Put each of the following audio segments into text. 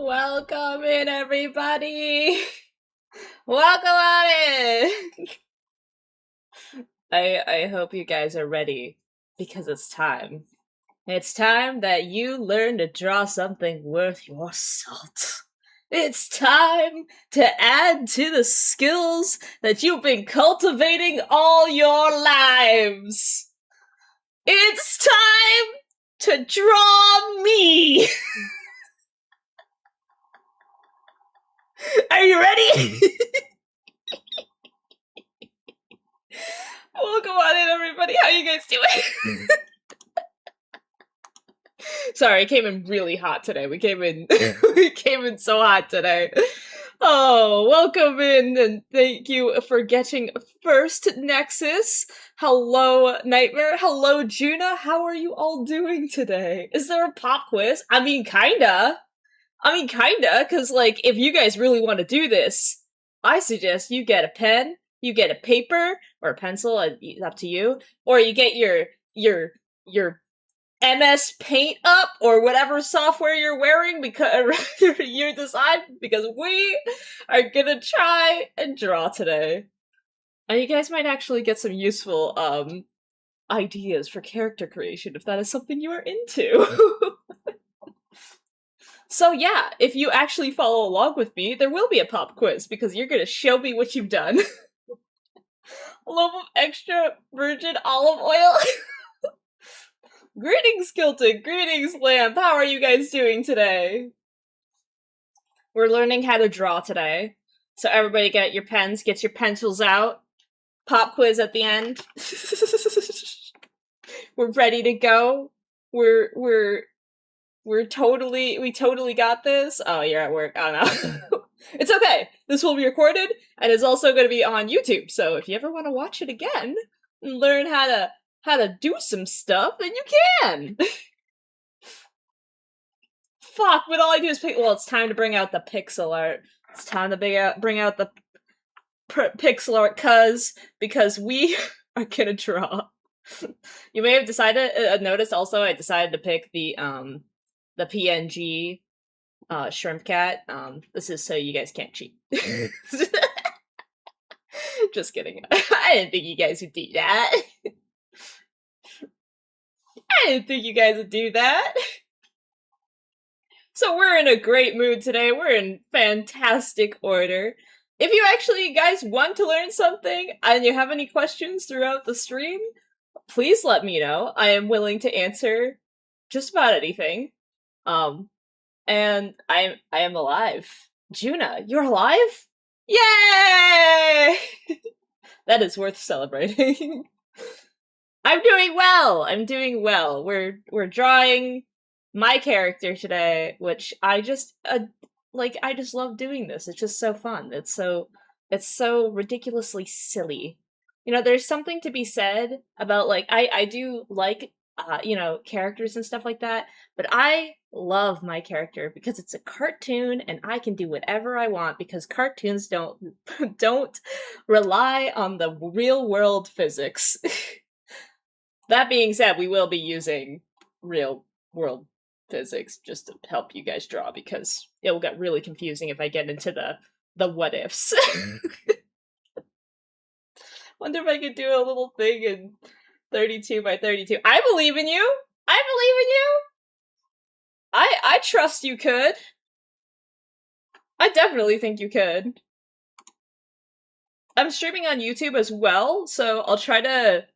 Welcome in, everybody! Welcome on in! I hope you guys are ready, because it's time. It's time that you learn to draw something worth your salt. It's time to add to the skills that you've been cultivating all your lives. It's time to draw me! Are you ready? Welcome on in, everybody. How you guys doing? Sorry, it came in really hot today. We came in so hot today. Oh, welcome in, and thank you for getting first, Nexus. Hello, Nightmare. Hello, Juna. How are you all doing today? Is there a pop quiz? I mean, kinda, because, like, if you guys really want to do this, I suggest you get a pen, you get a paper, or a pencil, up to you, or you get your MS Paint up, or whatever software you're wearing, because you decide, because we are gonna try and draw today. And you guys might actually get some useful, ideas for character creation, if that is something you are into. So yeah, if you actually follow along with me, there will be a pop quiz, because you're gonna show me what you've done. A loaf of extra virgin olive oil. Greetings, Kilton! Greetings, Lamp! How are you guys doing today? We're learning how to draw today. So everybody get your pens, get your pencils out. Pop quiz at the end. We're ready to go. We totally got this. Oh, you're at work. I don't know. It's okay. This will be recorded, and it's also going to be on YouTube. So if you ever want to watch it again and learn how to do some stuff, then you can. Fuck! But all I do is pick. Well, it's time to bring out the pixel art. It's time to bring out the pixel art, because we are gonna draw. You may have decided. Noticed also, I decided to pick the PNG shrimp cat. This is so you guys can't cheat. Just kidding. I didn't think you guys would do that. I didn't think you guys would do that. So we're in a great mood today. We're in fantastic order. If you actually guys want to learn something and you have any questions throughout the stream, please let me know. I am willing to answer just about anything. And I am alive. Juna, you're alive? Yay! That is worth celebrating. I'm doing well. I'm doing well. We're drawing my character today, which I just I just love doing this. It's just so fun. It's so ridiculously silly. You know, there's something to be said about, like, I do like characters and stuff like that, but I love my character because it's a cartoon and I can do whatever I want, because cartoons don't don't rely on the real world physics. That being said, we will be using real world physics just to help you guys draw, because it will get really confusing if I get into the what ifs. Wonder if I could do a little thing in 32 by 32. I believe in you! I believe in you! I trust you could. I definitely think you could. I'm streaming on YouTube as well, so I'll try to...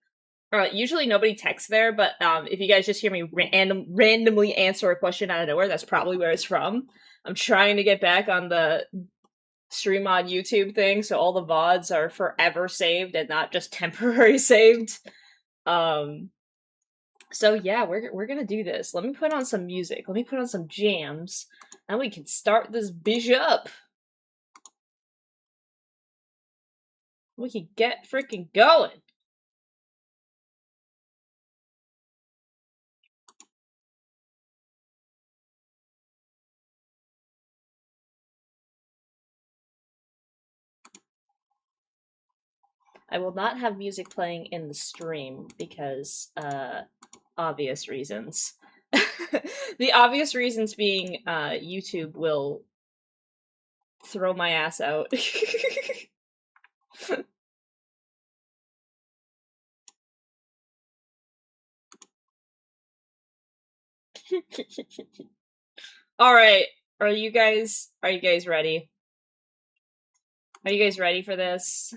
usually nobody texts there, but if you guys just hear me randomly answer a question out of nowhere, that's probably where it's from. I'm trying to get back on the stream on YouTube thing, so all the VODs are forever saved and not just temporary saved. So yeah, we're gonna do this. Let me put on some music. Let me put on some jams, and we can start this bitch up. We can get freaking going. I will not have music playing in the stream because, obvious reasons. The obvious reasons being, YouTube will throw my ass out. Alright, are you guys ready? Are you guys ready for this?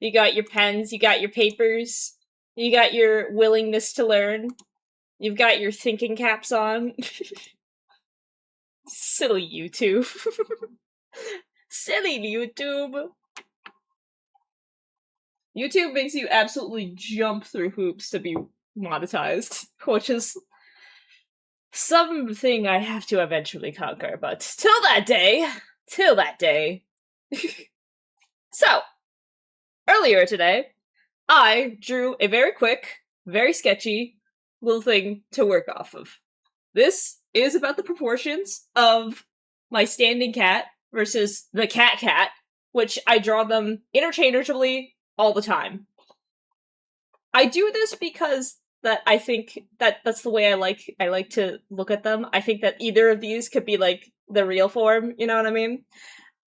You got your pens, you got your papers, you got your willingness to learn, you've got your thinking caps on. Silly YouTube. Silly YouTube. YouTube makes you absolutely jump through hoops to be monetized, which is something I have to eventually conquer, but till that day. So, earlier today, I drew a very quick, very sketchy little thing to work off of. This is about the proportions of my standing cat versus the cat, which I draw them interchangeably all the time. I do this because that I think that's the way I like to look at them. I think that either of these could be like the real form, you know what I mean?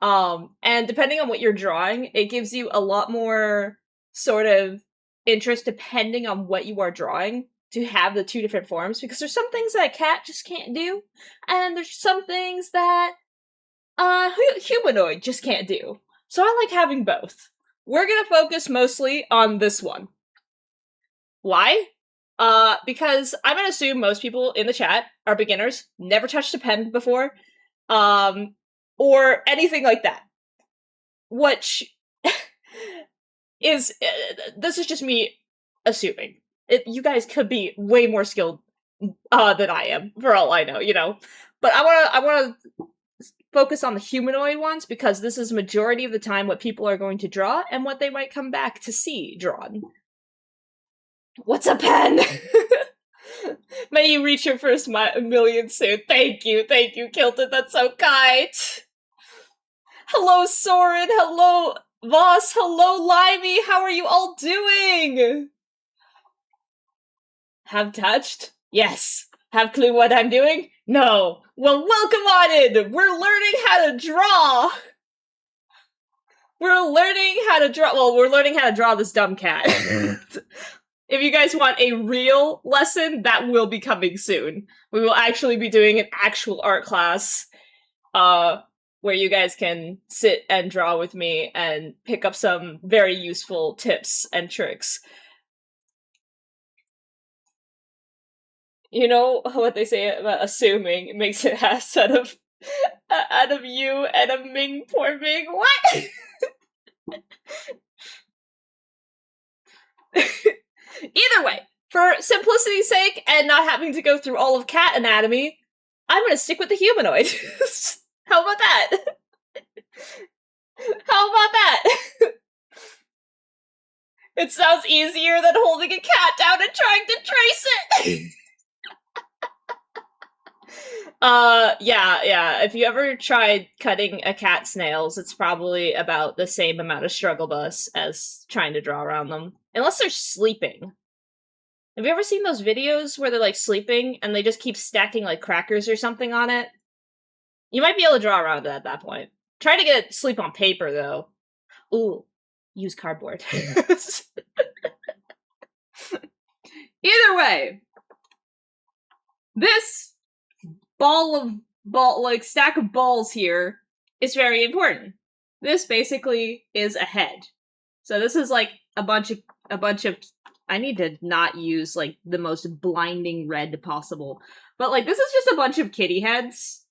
And depending on what you're drawing, it gives you a lot more sort of interest depending on what you are drawing to have the two different forms, because there's some things that a cat just can't do, and there's some things that humanoid just can't do. So I like having both. We're gonna focus mostly on this one. Why? Because I'm gonna assume most people in the chat are beginners, never touched a pen before, or anything like that. Which is, this is just me assuming. You guys could be way more skilled than I am, for all I know, you know? But I wanna focus on the humanoid ones, because this is majority of the time what people are going to draw, and what they might come back to see drawn. What's a pen? May you reach your first million soon. Thank you, Kilton, that's so kind! Hello, Soren, hello, Voss, hello, Limey, how are you all doing? Have touched? Yes. Have clue what I'm doing? No. Well, welcome on in! We're learning how to draw! We're learning how to draw this dumb cat. If you guys want a real lesson, that will be coming soon. We will actually be doing an actual art class, where you guys can sit and draw with me and pick up some very useful tips and tricks. You know what they say about assuming it makes an ass out of you and a Ming, poor Ming. What? Either way, for simplicity's sake and not having to go through all of cat anatomy, I'm gonna stick with the humanoid. How about that? How about that? It sounds easier than holding a cat down and trying to trace it! Yeah. If you ever tried cutting a cat's nails, it's probably about the same amount of struggle bus as trying to draw around them. Unless they're sleeping. Have you ever seen those videos where they're, like, sleeping and they just keep stacking, like, crackers or something on it? You might be able to draw around it at that point. Try to get sleep on paper, though. Ooh, use cardboard. Either way, this stack of balls here is very important. This basically is a head. So this is like a bunch of I need to not use like the most blinding red possible. But like this is just a bunch of kitty heads.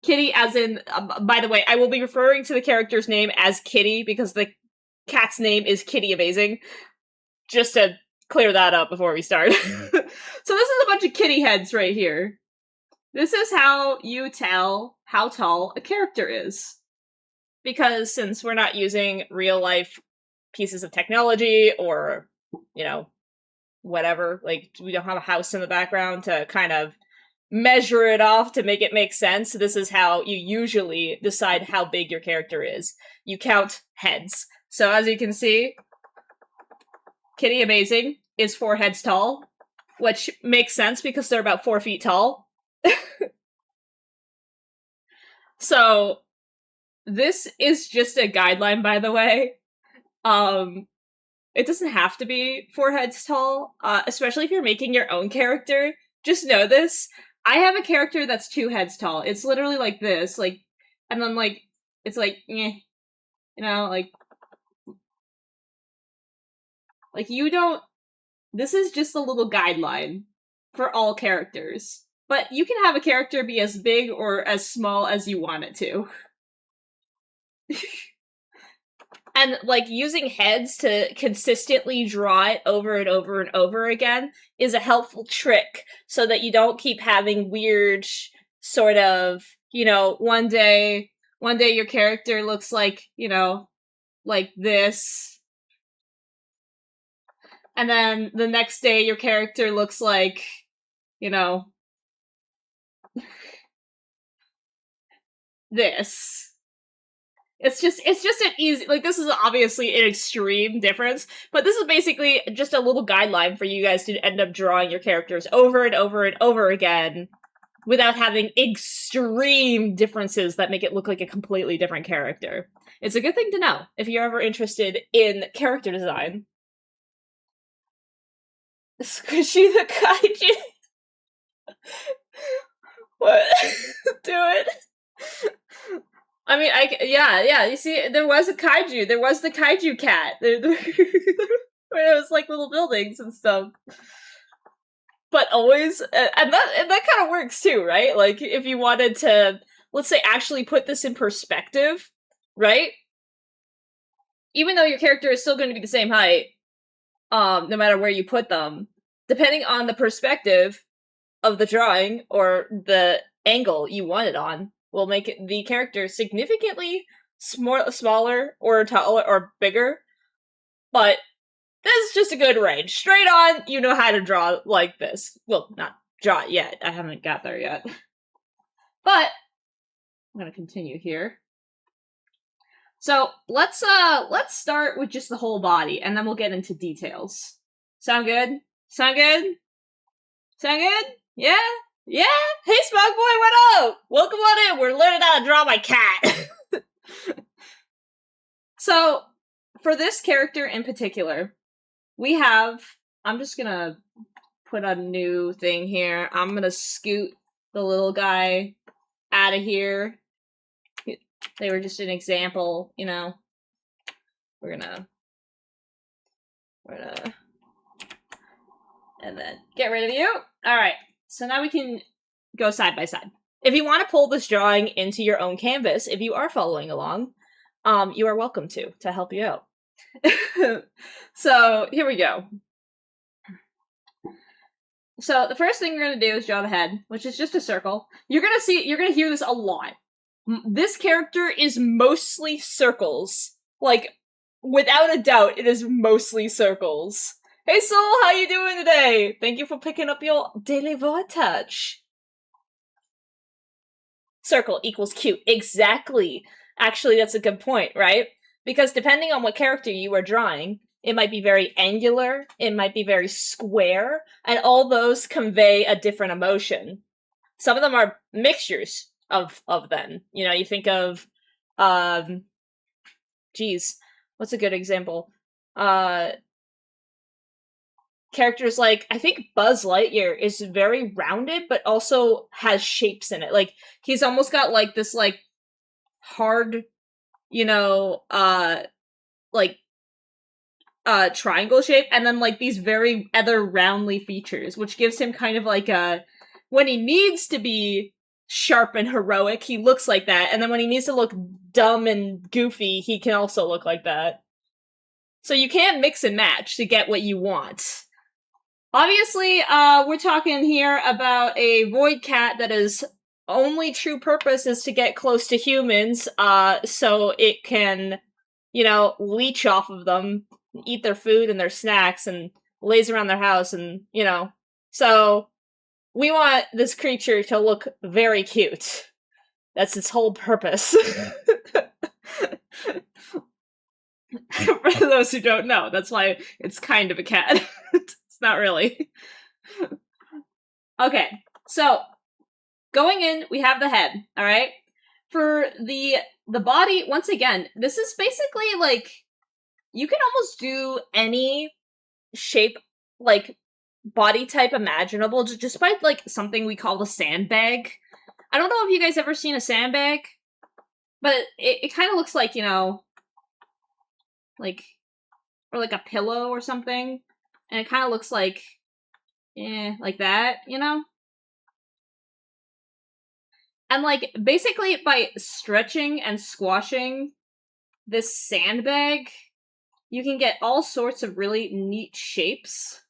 Kitty as in by the way, I will be referring to the character's name as Kitty because the cat's name is Kitty Amazing. Just to clear that up before we start. So this is a bunch of kitty heads right here. This is how you tell how tall a character is. Because since we're not using real-life pieces of technology or, you know, whatever, like, we don't have a house in the background to kind of measure it off to make it make sense, this is how you usually decide how big your character is. You count heads. So as you can see, Kitty Amazing is 4 heads tall, which makes sense because they're about 4 feet tall. So, this is just a guideline, by the way. It doesn't have to be 4 heads tall, especially if you're making your own character. Just know this. I have a character that's 2 heads tall. It's literally like this, like, and then, like, it's like, eh, you know, like, you don't, this is just a little guideline for all characters. But you can have a character be as big or as small as you want it to. And, like, using heads to consistently draw it over and over and over again is a helpful trick so that you don't keep having weird sort of, you know, one day your character looks like, you know, like this. And then the next day your character looks like, you know, this. It's just an easy, like, this is obviously an extreme difference, but this is basically just a little guideline for you guys to end up drawing your characters over and over and over again without having extreme differences that make it look like a completely different character. It's a good thing to know if you're ever interested in character design. Squishy the kaiju. What? Do it. I mean, yeah, you see, there was a kaiju. There was the kaiju cat. Where it was like little buildings and stuff. But always, and that kind of works too, right? Like, if you wanted to, let's say, actually put this in perspective, right? Even though your character is still going to be the same height, no matter where you put them, depending on the perspective of the drawing or the angle you want it on, will make the character significantly smaller or taller or bigger. But this is just a good range. Straight on, you know how to draw like this. Well, not draw it yet. I haven't got there yet. But I'm gonna continue here. So let's start with just the whole body, and then we'll get into details. Sound good? Sound good? Sound good? Yeah? Yeah? Hey, Smug Boy, what up? Welcome on in. We're learning how to draw my cat. So, for this character in particular, we have... I'm just gonna put a new thing here. I'm gonna scoot the little guy out of here. They were just an example, you know. We're gonna... And then get rid of you. Alright. So now we can go side by side. If you want to pull this drawing into your own canvas, if you are following along, you are welcome to help you out. So here we go. So the first thing we're going to do is draw the head, which is just a circle. You're going to hear this a lot. This character is mostly circles. Like, without a doubt, it is mostly circles. Hey Soul, how you doing today? Thank you for picking up your daily vortex. Circle equals cute. Exactly. Actually, that's a good point, right? Because depending on what character you are drawing, it might be very angular, it might be very square, and all those convey a different emotion. Some of them are mixtures of them. You know, you think of, geez, what's a good example? Characters like, I think Buzz Lightyear is very rounded, but also has shapes in it. Like, he's almost got, like, this, like, hard, you know, triangle shape, and then, like, these very other roundly features, which gives him kind of like a, when he needs to be sharp and heroic, he looks like that, and then when he needs to look dumb and goofy, he can also look like that. So you can mix and match to get what you want. Obviously, we're talking here about a void cat that is only true purpose is to get close to humans, so it can, you know, leech off of them, eat their food and their snacks, and lays around their house, and, you know. So, we want this creature to look very cute. That's its whole purpose. For those who don't know, that's why it's kind of a cat. Not really. Okay, so going in, we have the head, alright? For the body, once again, this is basically, like, you can almost do any shape, like, body type imaginable, just by, like, something we call the sandbag. I don't know if you guys ever seen a sandbag, but it kind of looks like, you know, like, or like a pillow or something, and it kind of looks like, like that, you know? And, like, basically by stretching and squashing this sandbag, you can get all sorts of really neat shapes.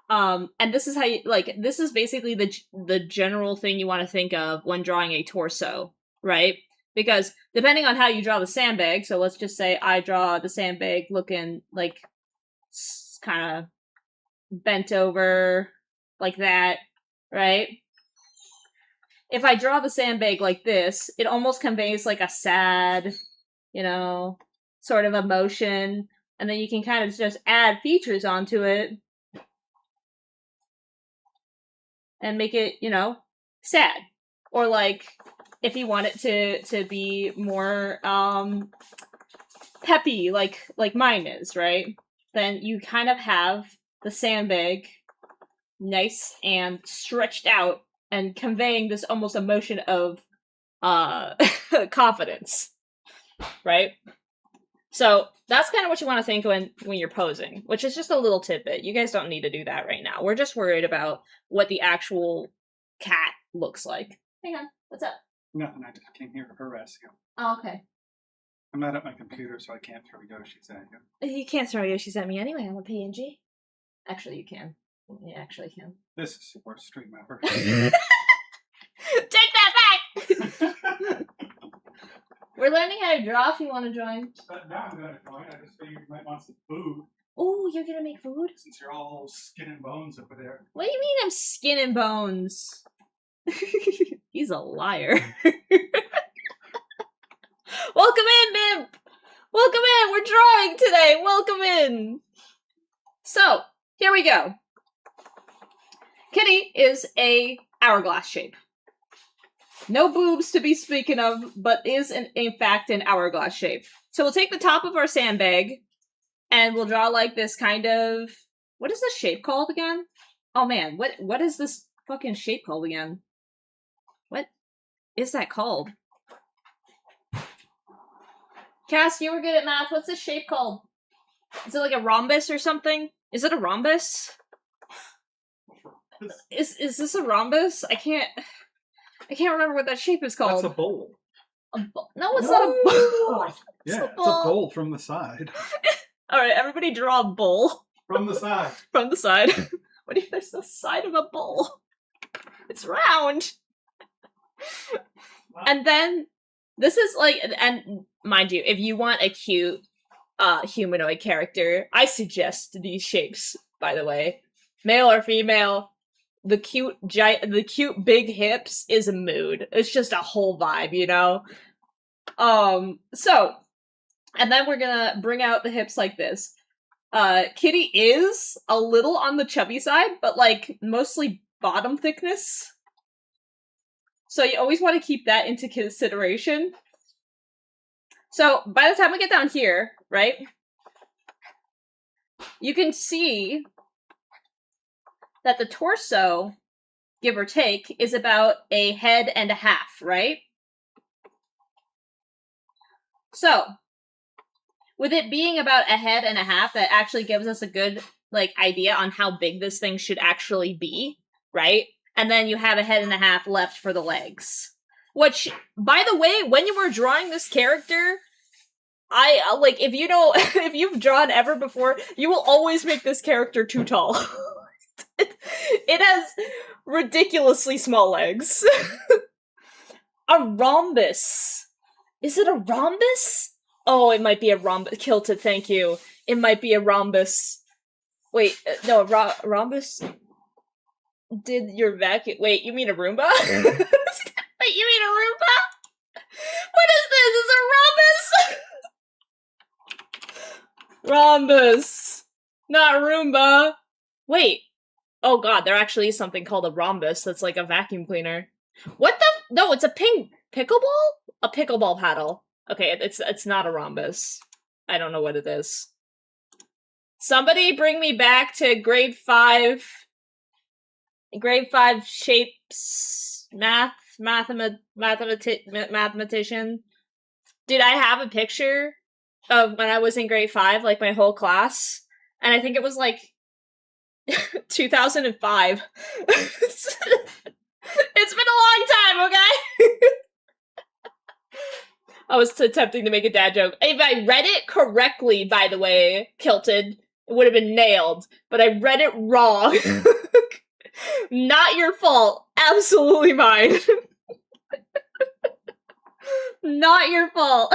And this is how you, like, this is basically the general thing you want to think of when drawing a torso, right? Because depending on how you draw the sandbag, so let's just say I draw the sandbag looking, like, kind of bent over, like that, right? If I draw the sandbag like this, it almost conveys, like, a sad, you know, sort of emotion, and then you can kind of just add features onto it and make it, you know, sad. Or, like, if you want it to be more, peppy, like mine is, right? Then you kind of have the sandbag nice and stretched out and conveying this almost emotion of, confidence, right? So that's kind of what you want to think when you're posing, which is just a little tidbit. You guys don't need to do that right now. We're just worried about what the actual cat looks like. Hang on, what's up? Nothing, I just came here to harass you. Oh, okay. I'm not at my computer, so I can't throw Yoshi's at you. You can't throw Yoshi's at me anyway, I'm a PNG. Actually, you can. You actually can. This is the worst stream ever. Take that back! We're learning how to draw if you want to join. Now I'm going to join. I just figured you might want some food. Oh, you're gonna make food? Since you're all skin and bones over there. What do you mean I'm skin and bones? He's a liar. Welcome in, Mimp! Welcome in! We're drawing today! Welcome in! So, here we go. Kitty is a hourglass shape. No boobs to be speaking of, but is in fact an hourglass shape. So we'll take the top of our sandbag, and we'll draw like this kind of... What is this shape called again? Oh man, what is this fucking shape called again? What is that called? Cass, you were good at math. What's this shape called? Is it like a rhombus or something? Is it a rhombus? Is this a rhombus? I can't remember what that shape is called. That's a bowl. No, it's not a bowl. Yeah, it's a bowl from the side. Alright, everybody draw a bowl. From the side. From the side. What if there's the side of a bowl? It's round. And then, this is like, and mind you, if you want a cute humanoid character, I suggest these shapes, by the way. Male or female, the cute big hips is a mood. It's just a whole vibe, you know? So, and then we're gonna bring out the hips like this. Kitty is a little on the chubby side, but like mostly bottom thickness. So you always want to keep that into consideration. So by the time we get down here, right, you can see that the torso, give or take, is about a head and a half, right? So, with it being about a head and a half, that actually gives us a good, like, idea on how big this thing should actually be, right? And then you have a head and a half left for the legs. Which, by the way, when you were drawing this character, like, if you know, if you've drawn ever before, you will always make this character too tall. It has ridiculously small legs. A rhombus. Is it a rhombus? Oh, it might be a rhombus. Kilted, thank you. It might be a rhombus. Wait, no, rhombus? Did your vacuum... Wait, you mean a Roomba? Wait, you mean a Roomba? What is this? Is a rhombus? Rhombus. Not Roomba. Wait. Oh god, there actually is something called a rhombus that's like a vacuum cleaner. What the? No, it's a pickleball? A pickleball paddle. Okay, it's not a rhombus. I don't know what it is. Somebody bring me back to grade 5. Grade 5 shapes mathematician. Dude, I have a picture of when I was in grade 5, like my whole class, and I think it was like 2005. It's been a long time, okay? I was attempting to make a dad joke. If I read it correctly, by the way, Kilted, it would have been nailed, but I read it wrong. Not your fault. Absolutely mine. Not your fault.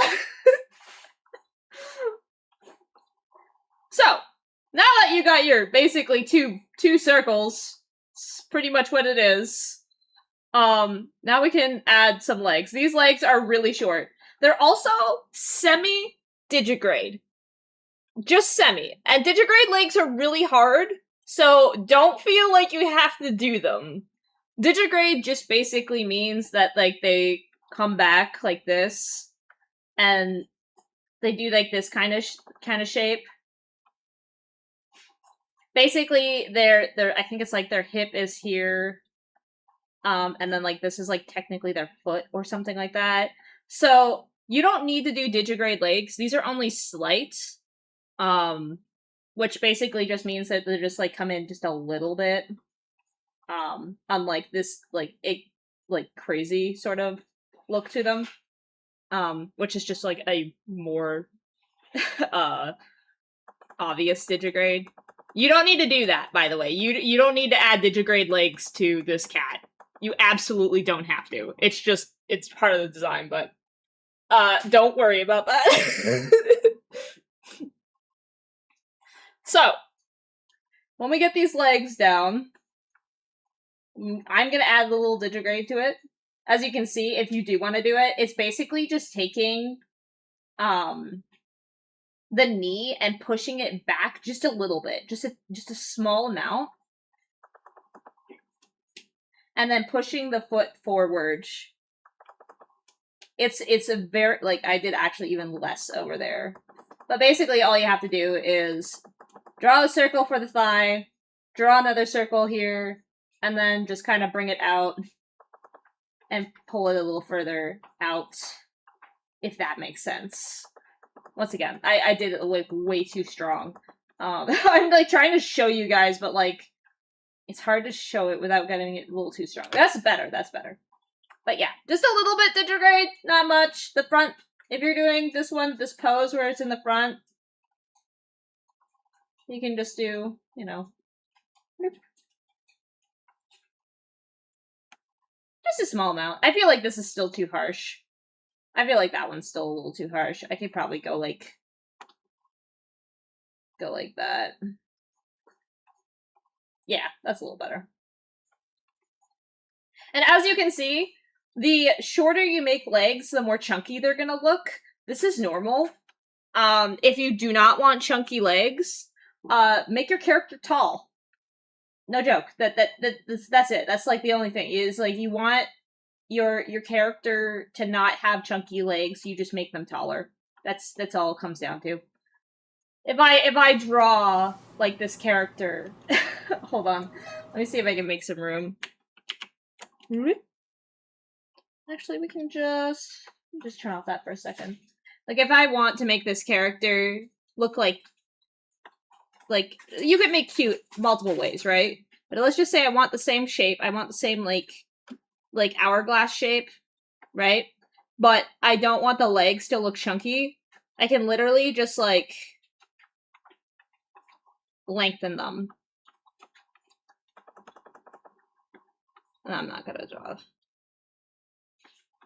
So, now that you got your basically two circles, it's pretty much what it is. Now we can add some legs. These legs are really short. They're also semi-digigrade. Just semi. And digigrade legs are really hard, so don't feel like you have to do them. Digigrade just basically means that, like, they come back like this, and they do, like, this kind of shape. Basically, I think it's like their hip is here, and then, like, this is, like, technically their foot or something like that. So, you don't need to do digigrade legs. These are only slight, which basically just means that they just, like, come in just a little bit, unlike this, like, crazy sort of look to them, which is just, like, a more, obvious digigrade. You don't need to do that, by the way. You don't need to add digigrade legs to this cat. You absolutely don't have to. It's part of the design, but don't worry about that. So, when we get these legs down, I'm gonna add the little digigrade to it. As you can see, if you do want to do it, it's basically just taking the knee and pushing it back just a little bit, just a small amount, and then pushing the foot forward. It's a very, like, I did actually even less over there, but basically all you have to do is draw a circle for the thigh, draw another circle here, and then just kind of bring it out and pull it a little further out, if that makes sense. Once again, I did it, like, way too strong. I'm, like, trying to show you guys, but, like, it's hard to show it without getting it a little too strong. That's better. But yeah, just a little bit digigrade, not much. The front, if you're doing this pose where it's in the front, you can just do, you know, just a small amount. I feel like this is still too harsh. I feel like that one's still a little too harsh. I could probably go like that. Yeah, that's a little better. And as you can see, the shorter you make legs, the more chunky they're gonna look. This is normal. If you do not want chunky legs, make your character tall. No joke. That's it. That's, like, the only thing is, like, you want your character to not have chunky legs. You just make them taller. That's all it comes down to. If I draw, like, this character, hold on, let me see if I can make some room. Actually, we can just turn off that for a second. Like, if I want to make this character look like, you could make cute multiple ways, right? But let's just say I want the same shape. I want the same, like hourglass shape, right? But I don't want the legs to look chunky. I can literally just, like, lengthen them. And I'm not gonna draw.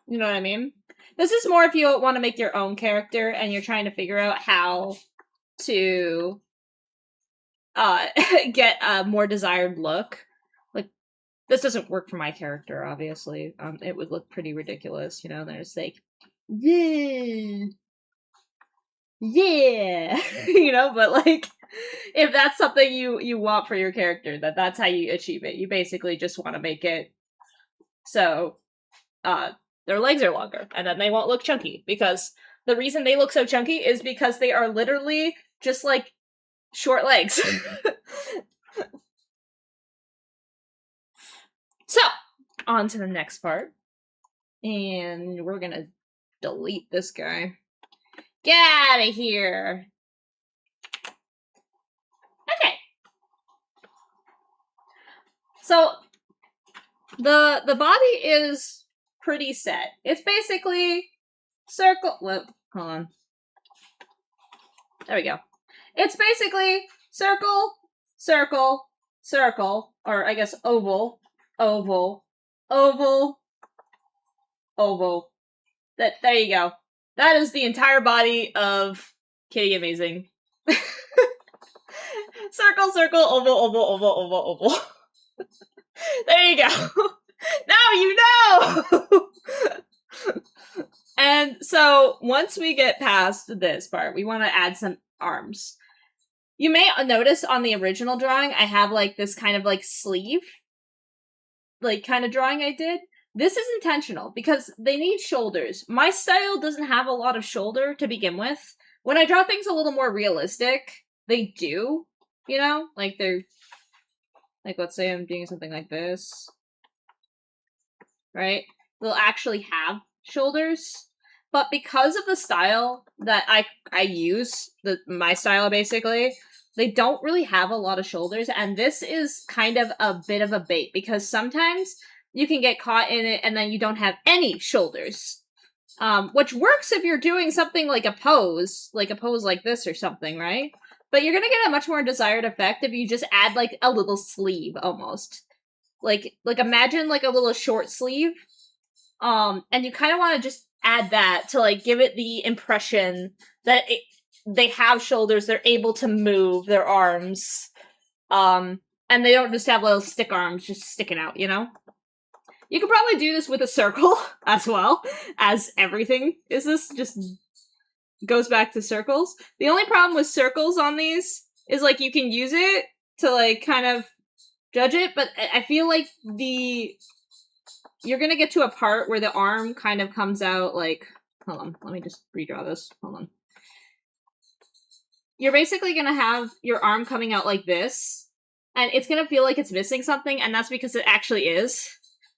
You know what I mean? This is more if you want to make your own character and you're trying to figure out how to get a more desired look. Like, this doesn't work for my character, obviously. It would look pretty ridiculous, you know? There's like, yeah, you know, but, like, if that's something you want for your character, that's how you achieve it. You basically just want to make it so their legs are longer, and then they won't look chunky, because the reason they look so chunky is because they are literally just like short legs. So, on to the next part. And we're gonna delete this guy. Get out of here! Okay. So, the body is pretty set. It's basically circle. Whoa, hold on. There we go. It's basically circle, circle, circle, or I guess oval, oval, oval, oval. There you go. That is the entire body of Kitty Amazing. Circle, circle, oval, oval, oval, oval, oval. There you go. Now you know! And so, once we get past this part, we want to add some arms. You may notice on the original drawing, I have, like, this kind of, like, sleeve, like, kind of drawing I did. This is intentional, because they need shoulders. My style doesn't have a lot of shoulder to begin with. When I draw things a little more realistic, they do, you know? Like, they're... Like, let's say I'm doing something like this. Right? They'll actually have shoulders. But because of the style that I use, my style basically, they don't really have a lot of shoulders, and this is kind of a bit of a bait, because sometimes you can get caught in it and then you don't have any shoulders. Which works if you're doing something like a pose like this or something, right? But you're gonna get a much more desired effect if you just add, like, a little sleeve, almost. Like imagine, like, a little short sleeve, and you kind of want to just add that to, like, give it the impression that they have shoulders, they're able to move their arms, and they don't just have little stick arms just sticking out, you know? You could probably do this with a circle as well, as everything is this, just goes back to circles. The only problem with circles on these is, like, you can use it to, like, kind of judge it, but I feel like you're gonna get to a part where the arm kind of comes out, like, hold on, let me just redraw this, hold on. You're basically gonna have your arm coming out like this, and it's gonna feel like it's missing something, and that's because it actually is.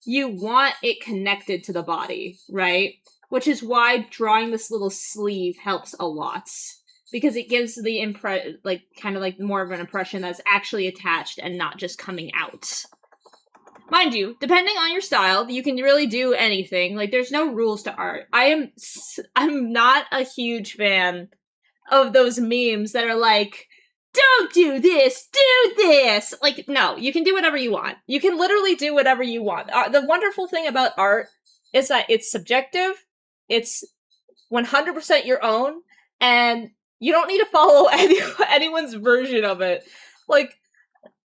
You want it connected to the body, right? Which is why drawing this little sleeve helps a lot. Because it gives the kind of like more of an impression that's actually attached and not just coming out. Mind you, depending on your style, you can really do anything. Like, there's no rules to art. I'm not a huge fan of those memes that are like, don't do this, do this! Like, no, you can do whatever you want. You can literally do whatever you want. The wonderful thing about art is that it's subjective, it's 100% your own, and you don't need to follow anyone's version of it. Like,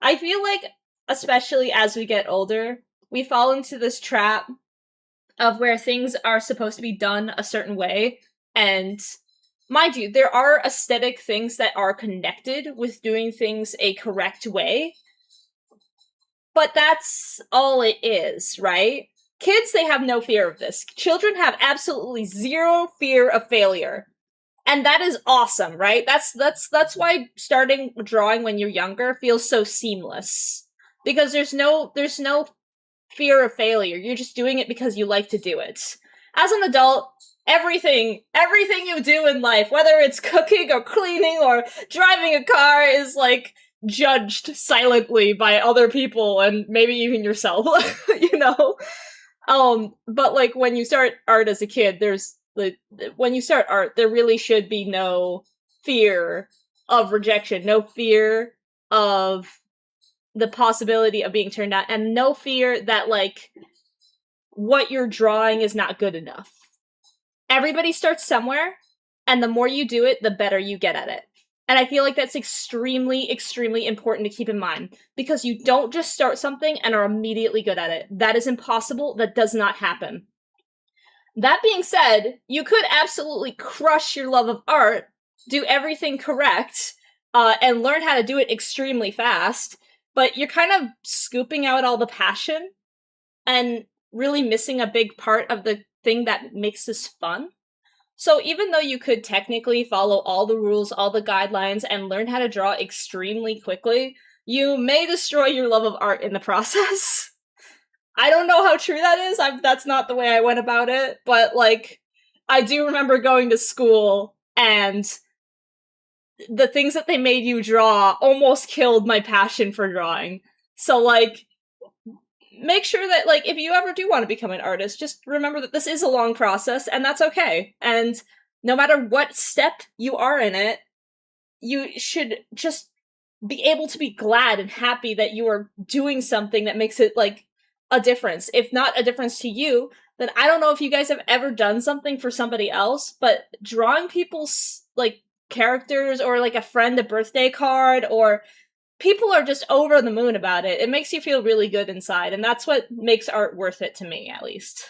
I feel like, especially as we get older, we fall into this trap of where things are supposed to be done a certain way, and mind you, there are aesthetic things that are connected with doing things a correct way, but that's all it is, right? Kids, they have no fear of this. Children have absolutely zero fear of failure. And that is awesome, right? That's why starting drawing when you're younger feels so seamless. Because there's no fear of failure. You're just doing it because you like to do it. As an adult, everything you do in life, whether it's cooking or cleaning or driving a car, is, like, judged silently by other people and maybe even yourself, you know? But, like, when you start art as a kid, when you start art, there really should be no fear of rejection, no fear of the possibility of being turned down, and no fear that, like, what you're drawing is not good enough. Everybody starts somewhere, and the more you do it, the better you get at it. And I feel like that's extremely, extremely important to keep in mind, because you don't just start something and are immediately good at it. That is impossible. That does not happen. That being said, you could absolutely crush your love of art, do everything correct, and learn how to do it extremely fast, but you're kind of scooping out all the passion and really missing a big part of the thing that makes this fun. So even though you could technically follow all the rules, all the guidelines, and learn how to draw extremely quickly, you may destroy your love of art in the process. I don't know how true that is. That's not the way I went about it, but, like, I do remember going to school and the things that they made you draw almost killed my passion for drawing. So, like, make sure that, like, if you ever do want to become an artist, just remember that this is a long process, and that's okay. And no matter what step you are in it, you should just be able to be glad and happy that you are doing something that makes it, like, a difference. If not a difference to you, then I don't know if you guys have ever done something for somebody else, but drawing people's, like, characters or, like, a friend a birthday card, or people are just over the moon about it. It makes you feel really good inside, and that's what makes art worth it to me, at least.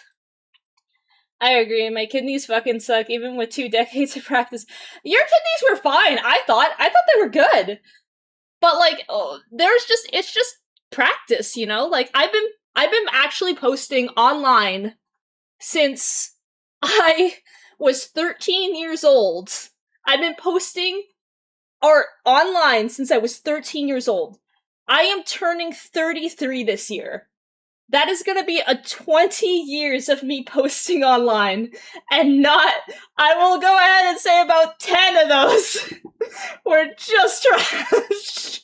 I agree, my kidneys fucking suck, even with 2 decades of practice. Your kidneys were fine, I thought they were good. But, like, it's just practice, you know? Like, I've been actually posting online since I was 13 years old. I've been posting art online since I was 13 years old. I am turning 33 this year. That is gonna be a 20 years of me posting online, and I will go ahead and say about 10 of those were just trash.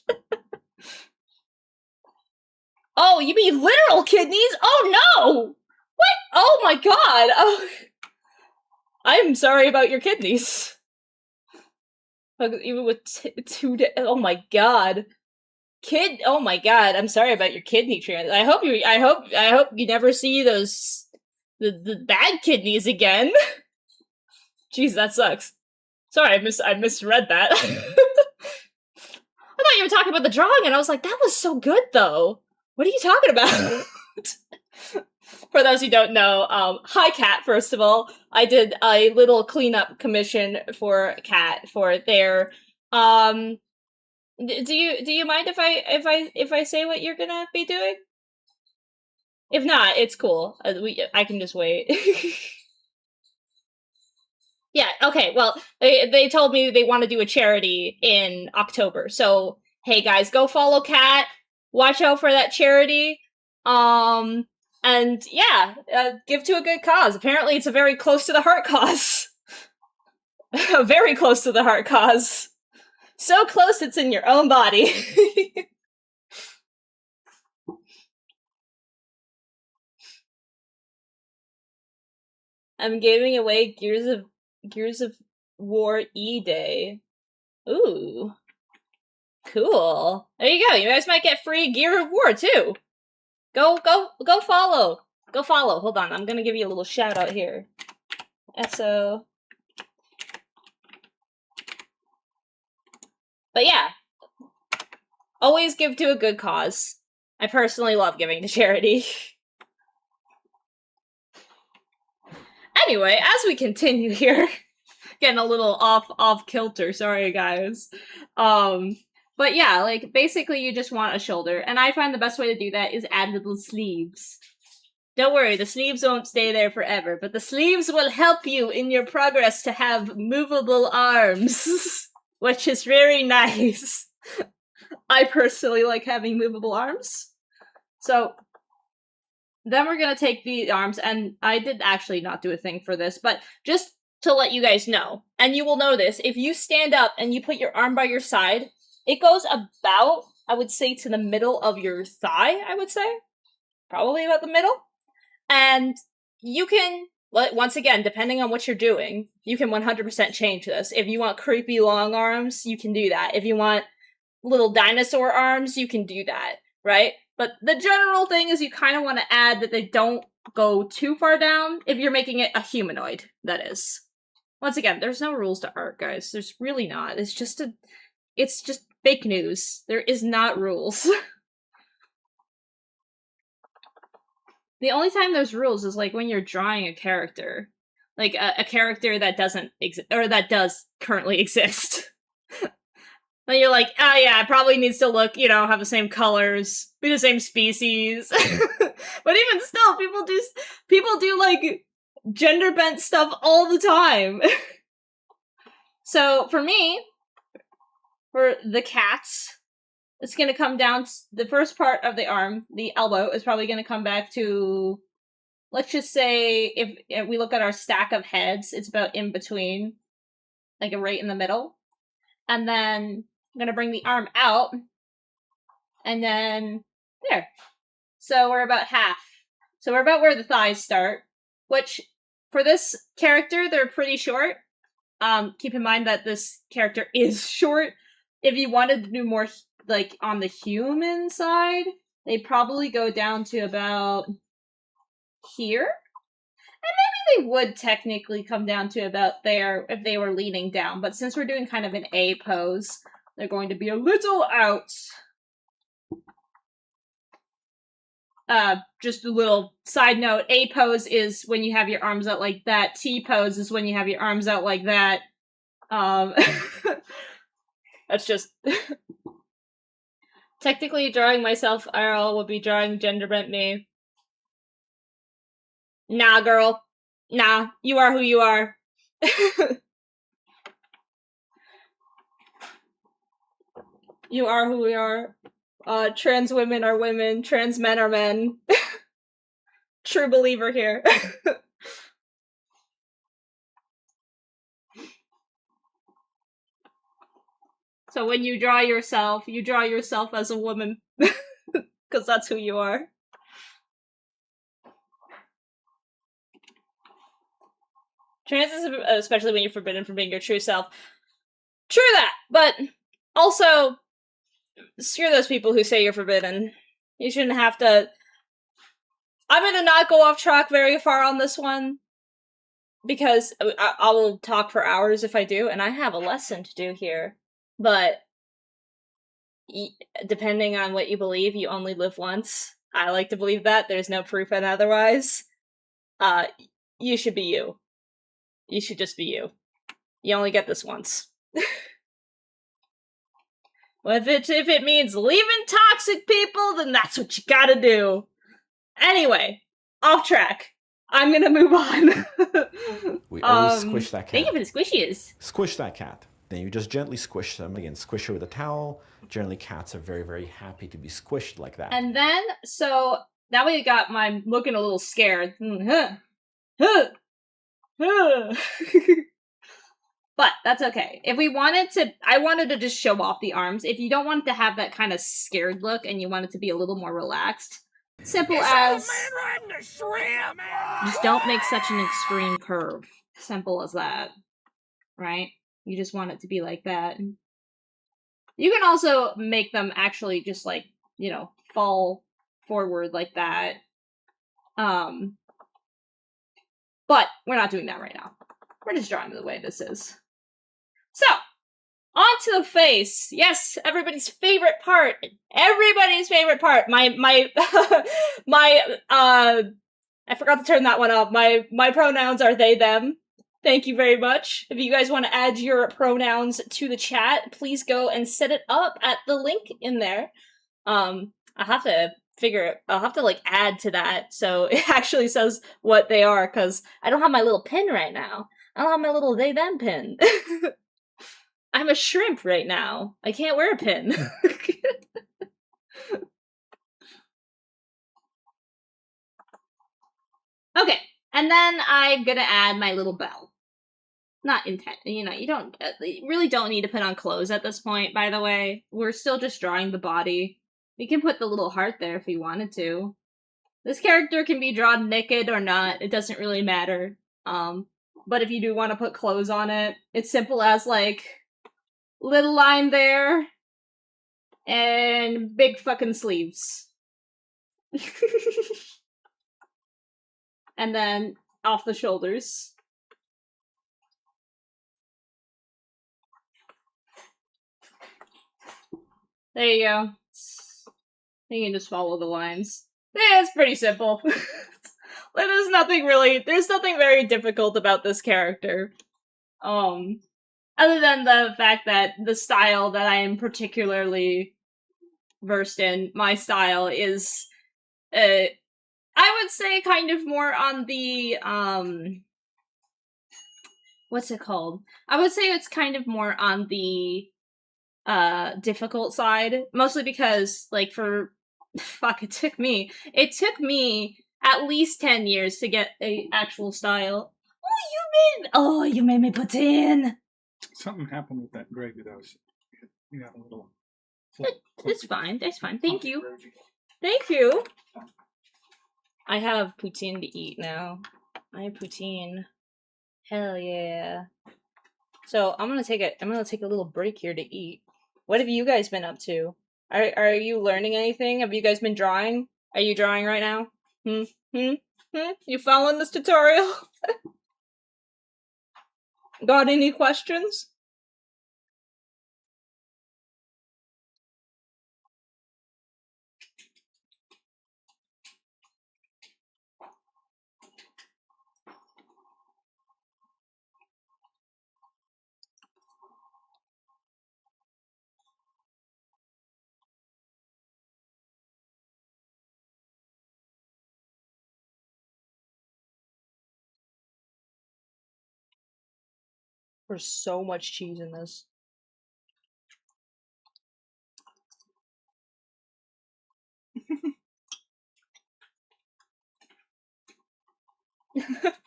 Oh, you mean literal kidneys? Oh no! What? Oh my god! Oh, I'm sorry about your kidneys. Even with 2 oh my god. Oh my god, I'm sorry about your kidney transplant. I hope you never see those the bad kidneys again. Jeez, that sucks. Sorry, I misread that. I thought you were talking about the drawing, and I was like, that was so good though. What are you talking about? For those who don't know, hi Kat, first of all. I did a little cleanup commission for Kat for their do you mind if I say what you're gonna be doing? If not, it's cool. I can just wait. Yeah, okay, well, they told me they want to do a charity in October, so hey guys, go follow Kat, watch out for that charity, and yeah, give to a good cause. Apparently it's a very close to the heart cause. Very close to the heart cause. So close it's in your own body. I'm giving away Gears of War E-Day. Ooh. Cool. There you go. You guys might get free Gear of War too. Go follow. Go follow. Hold on. I'm gonna give you a little shout out here. SO. But yeah. Always give to a good cause. I personally love giving to charity. Anyway, as we continue here, getting a little off kilter, sorry guys. But yeah, like, basically you just want a shoulder, and I find the best way to do that is add little sleeves. Don't worry, the sleeves won't stay there forever, but the sleeves will help you in your progress to have movable arms, which is very nice. I personally like having movable arms. So, then we're gonna take the arms, and I did actually not do a thing for this, but just to let you guys know, and you will know this, if you stand up and you put your arm by your side, it goes about, I would say, to the middle of your thigh, I would say. Probably about the middle. And you can, once again, depending on what you're doing, you can 100% change this. If you want creepy long arms, you can do that. If you want little dinosaur arms, you can do that, right? But the general thing is you kind of want to add that they don't go too far down if you're making it a humanoid, that is. Once again, there's no rules to art, guys. There's really not. It's just fake news. There is not rules. The only time there's rules is, like, when you're drawing a character. Like, a character that doesn't exist, or that does currently exist. Then you're like, oh yeah, it probably needs to look, you know, have the same colors, be the same species. But even still, people do like gender bent stuff all the time. So for me, for the cats, it's gonna come down to the first part of the arm, the elbow, is probably gonna come back to, let's just say, if we look at our stack of heads, it's about in between, like right in the middle. And then I'm gonna bring the arm out, and then there. So we're about half. So we're about where the thighs start, which for this character, they're pretty short. Keep in mind that this character is short. If you wanted to do more, like, on the human side, they'd probably go down to about here. And maybe they would technically come down to about there if they were leaning down, but since we're doing kind of an A pose, they're going to be a little out. Just a little side note, A pose is when you have your arms out like that. T pose is when you have your arms out like that. That's just... Technically, drawing myself IRL would be drawing gender bent me. Nah, girl. Nah, you are who you are. You are who we are. Trans women are women, trans men are men. True believer here. So when you draw yourself as a woman. Because that's who you are. Trans is, especially when you're forbidden from being your true self. True that, but also, screw those people who say you're forbidden. You shouldn't have to... I'm gonna not go off track very far on this one, because I will talk for hours if I do, and I have a lesson to do here. But depending on what you believe, you only live once. I like to believe that. There's no proof and otherwise. You should be you. You should just be you. You only get this once. Well, if it means leaving toxic people, then that's what you gotta do. Anyway, off track. I'm gonna move on. We always squish that cat. Thank you for the squishies. Squish that cat. Then you just gently squish them. Again, squish her with a towel. Generally, cats are very, very happy to be squished like that. And then, so, now we got my looking a little scared. But that's okay. If we wanted to, I wanted to just show off the arms. If you don't want to have that kind of scared look and you want it to be a little more relaxed, simple as just don't make such an extreme curve. Simple as that. Right? You just want it to be like that. You can also make them actually just like, you know, fall forward like that. But we're not doing that right now. We're just drawing the way this is. So, onto the face. Yes, everybody's favorite part. Everybody's favorite part. My I forgot to turn that one up. My pronouns are they, them. Thank you very much. If you guys want to add your pronouns to the chat, please go and set it up at the link in there. I'll have to like add to that so it actually says what they are, because I don't have my little pin right now. I don't have my little they them pin. I'm a shrimp right now. I can't wear a pin. Okay, and then I'm gonna add my little bell. Not intent, you know, you really don't need to put on clothes at this point, by the way. We're still just drawing the body. We can put the little heart there if we wanted to. This character can be drawn naked or not, it doesn't really matter. But if you do want to put clothes on it, it's simple as, like, little line there, and big fucking sleeves. And then off the shoulders. There you go. You can just follow the lines. Yeah, it's pretty simple. There's nothing very difficult about this character. Other than the fact that the style that I am particularly versed in, my style is, I would say kind of more on the, what's it called? I would say it's kind of more on the, difficult side, mostly because, like, fuck, it took me at least 10 years to get a actual style. You made me put in! Something happened with that gravy that was, you got a little. It's fine, that's fine. Thank you. Thank you! I have poutine to eat now. I have poutine. Hell yeah. So I'm gonna take a little break here to eat. What have you guys been up to? Are you learning anything? Have you guys been drawing? Are you drawing right now? You following this tutorial? Got any questions? There's so much cheese in this.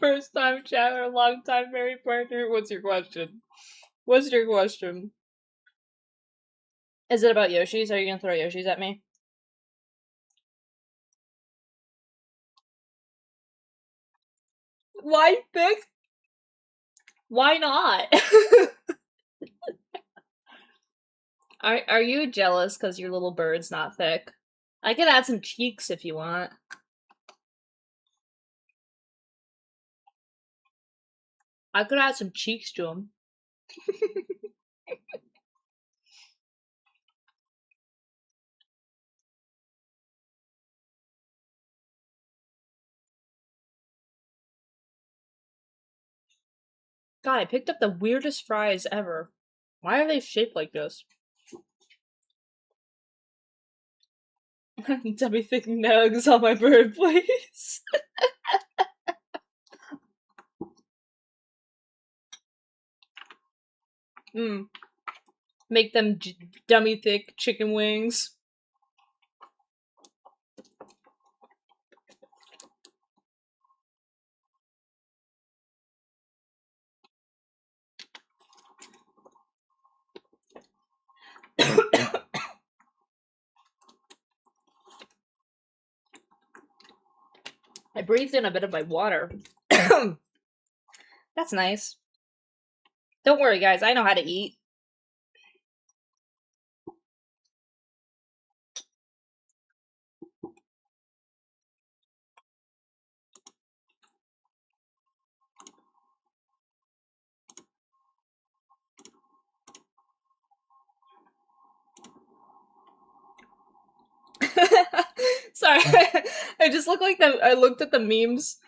First time chatter, long time married partner. What's your question? What's your question? Is it about Yoshi's? Are you gonna throw Yoshi's at me? Why thick? Why not? Are you jealous because your little bird's not thick? I could add some cheeks if you want. I could add some cheeks to him. God, I picked up the weirdest fries ever. Why are they shaped like this? Dummy thick nugs on my bird, please. Make them dummy thick chicken wings. I breathed in a bit of my water. That's nice. Don't worry, guys. I know how to eat. Sorry, I just look like I looked at the memes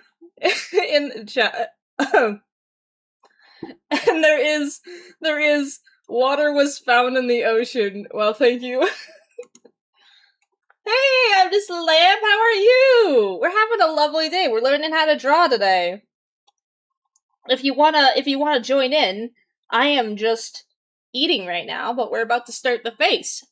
in the chat, and there is water was found in the ocean. Well, thank you. Hey, I'm just a lamb. How are you? We're having a lovely day. We're learning how to draw today. If you wanna join in, I am just eating right now, but we're about to start the face.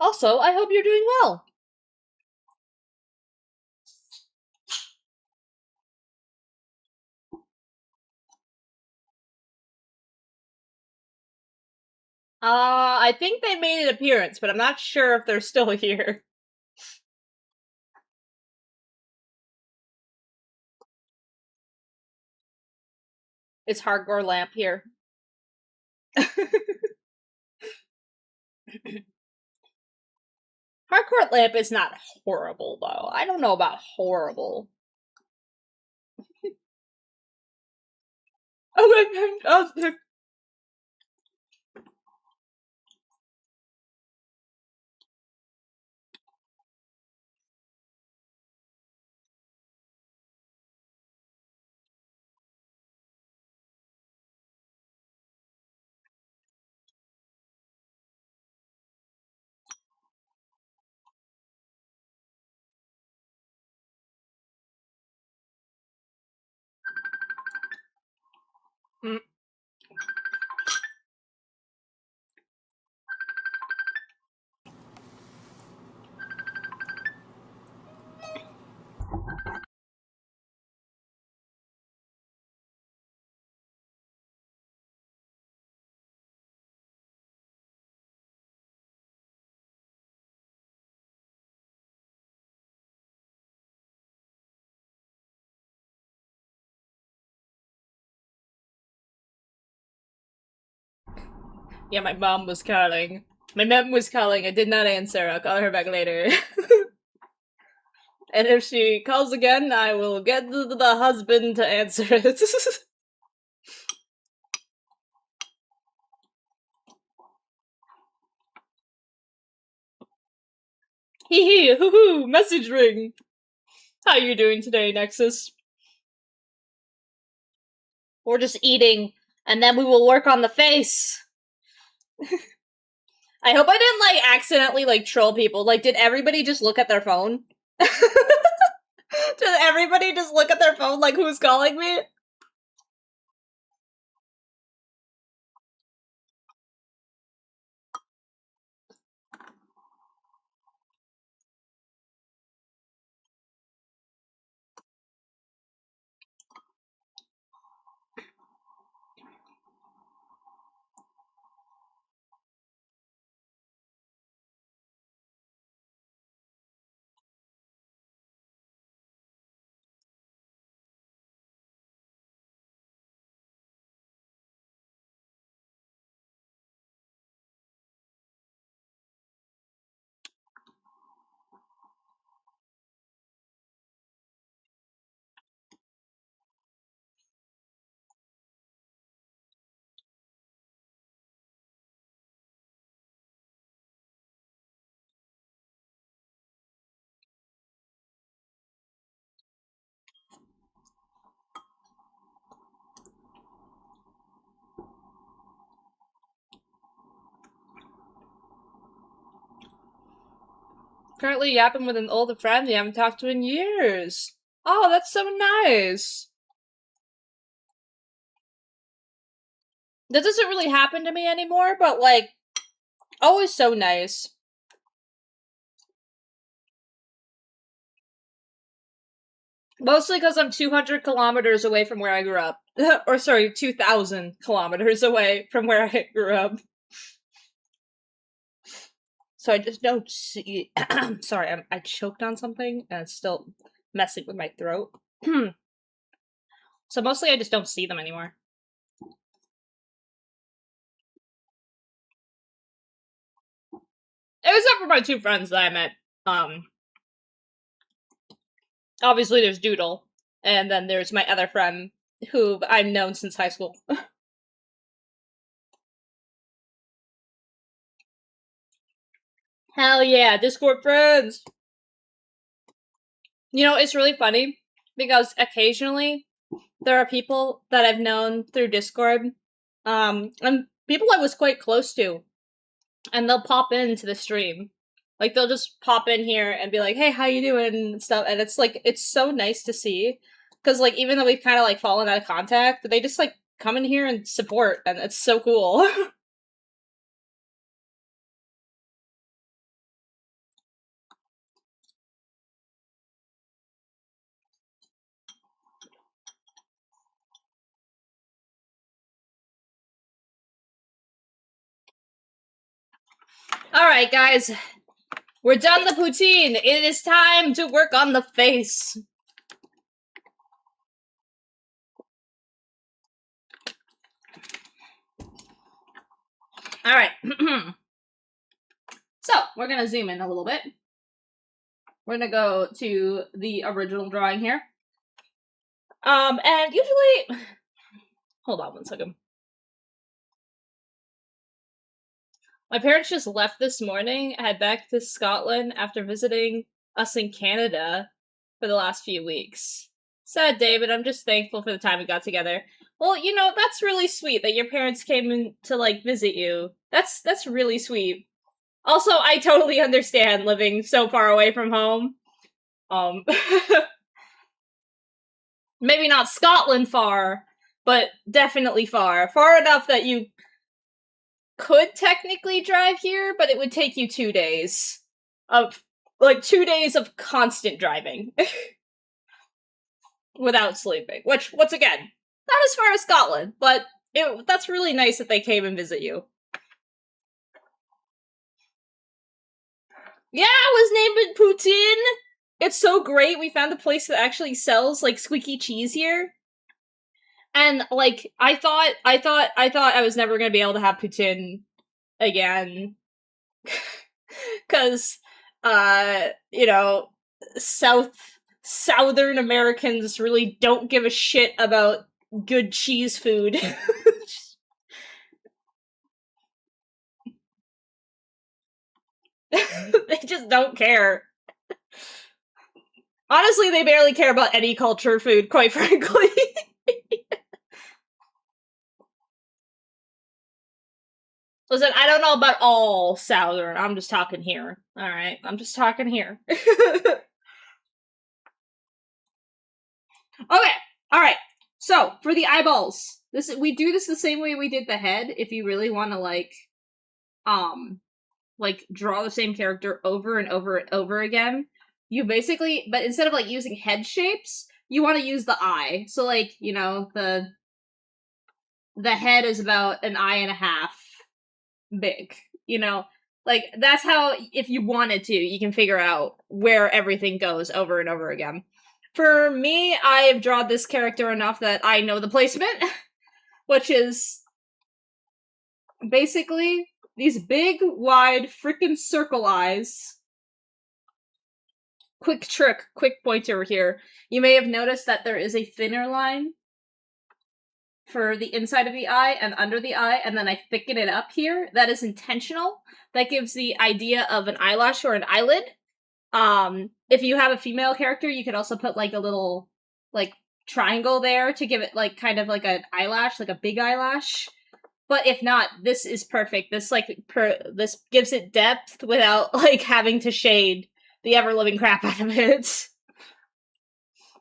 Also, I hope you're doing well. I think they made an appearance, but I'm not sure if they're still here. It's Hardcore Lamp here. Hardcore Lamp is not horrible, though. I don't know about horrible. Oh my god, Mm. Yeah, my mom was calling. My mom was calling. I did not answer. I'll call her back later. And if she calls again, I will get the husband to answer it. Hee hee, hoo hoo, message ring. How you doing today, Nexus? We're just eating, and then we will work on the face. I hope I didn't, like, accidentally, like, troll people. Like, did everybody just look at their phone? Did everybody just look at their phone like, who's calling me? Currently yapping with an older friend you haven't talked to in years. Oh, that's so nice. That doesn't really happen to me anymore, but, like, always so nice. Mostly because I'm 200 kilometers away from where I grew up. Or, sorry, 2,000 kilometers away from where I grew up. So I just don't see. Sorry, I choked on something and it's still messing with my throat. So mostly I just don't see them anymore. Except for my two friends that I met. Obviously there's Doodle, and then there's my other friend who I've known since high school. Hell yeah, Discord friends! You know, it's really funny, because occasionally there are people that I've known through Discord, and people I was quite close to, and they'll pop into the stream. Like, they'll just pop in here and be like, hey, how you doing, and stuff, and it's, like, it's so nice to see, because, like, even though we've kind of, like, fallen out of contact, they just, like, come in here and support, and it's so cool. Alright, guys. We're done the poutine. It is time to work on the face. Alright. So, we're gonna zoom in a little bit. We're gonna go to the original drawing here. And usually... Hold on one second. My parents just left this morning, head back to Scotland after visiting us in Canada for the last few weeks. Sad day, but I'm just thankful for the time we got together. Well, you know, that's really sweet that your parents came in to, like, visit you. That's really sweet. Also, I totally understand living so far away from home. Maybe not Scotland far, but definitely far. Far enough that you could technically drive here, but it would take you 2 days of, like, 2 days of constant driving. Without sleeping. Which, once again, not as far as Scotland, but that's really nice that they came and visit you. Yeah, I was named Poutine! It's so great, we found a place that actually sells, like, squeaky cheese here. And, like, I thought I was never gonna be able to have poutine again. Cause, you know, Southern Americans really don't give a shit about good cheese food. They just don't care. Honestly, they barely care about any culture food, quite frankly. Listen, I don't know about all Southern. I'm just talking here. Alright? I'm just talking here. Okay, alright. So, for the eyeballs. We do this the same way we did the head, if you really want to, like, draw the same character over and over and over again. You basically, but instead of, like, using head shapes, you want to use the eye. So, like, you know, the head is about an eye and a half big, you know? Like, that's how, if you wanted to, you can figure out where everything goes over and over again. For me, I've drawn this character enough that I know the placement, which is basically these big, wide, freaking circle eyes. Quick trick, quick pointer here. You may have noticed that there is a thinner line for the inside of the eye and under the eye, and then I thicken it up here. That is intentional. That gives the idea of an eyelash or an eyelid. If you have a female character, you could also put, like, a little, like, triangle there to give it, like, kind of like an eyelash, like a big eyelash. But if not, this is perfect. This, like, this gives it depth without, like, having to shade the ever-living crap out of it.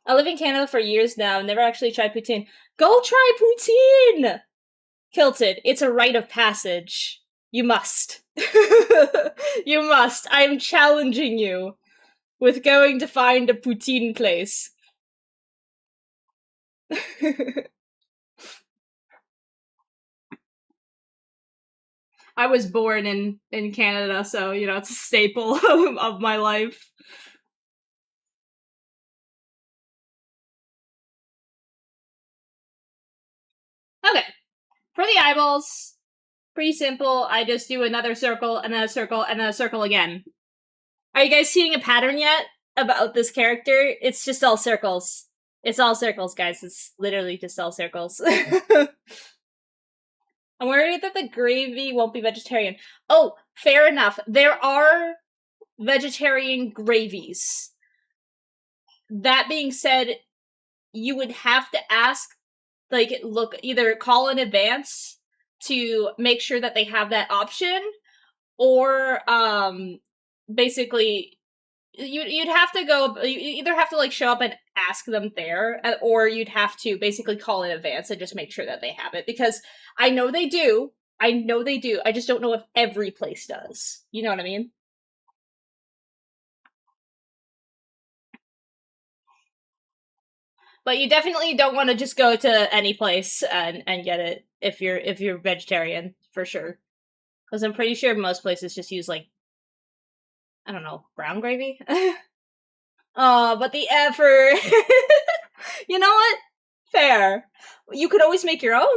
I live in Canada for years now, never actually tried poutine. Go try poutine! Kilted, it's a rite of passage. You must. You must. I am challenging you with going to find a poutine place. I was born in Canada, so, you know, it's a staple of my life. Okay. For the eyeballs, pretty simple. I just do another circle, and then a circle, and then a circle again. Are you guys seeing a pattern yet about this character? It's just all circles. It's all circles, guys. It's literally just all circles. I'm worried that the gravy won't be vegetarian. Oh, fair enough. There are vegetarian gravies. That being said, you would have to ask, like, look, either call in advance to make sure that they have that option, or, basically, you'd have to go, you either have to, like, show up and ask them there, or you'd have to basically call in advance and just make sure that they have it, because I know they do, I just don't know if every place does. You know what I mean? But you definitely don't want to just go to any place and get it if you're vegetarian, for sure. Because I'm pretty sure most places just use, like, I don't know, brown gravy? Oh, but the effort! You know what? Fair. You could always make your own.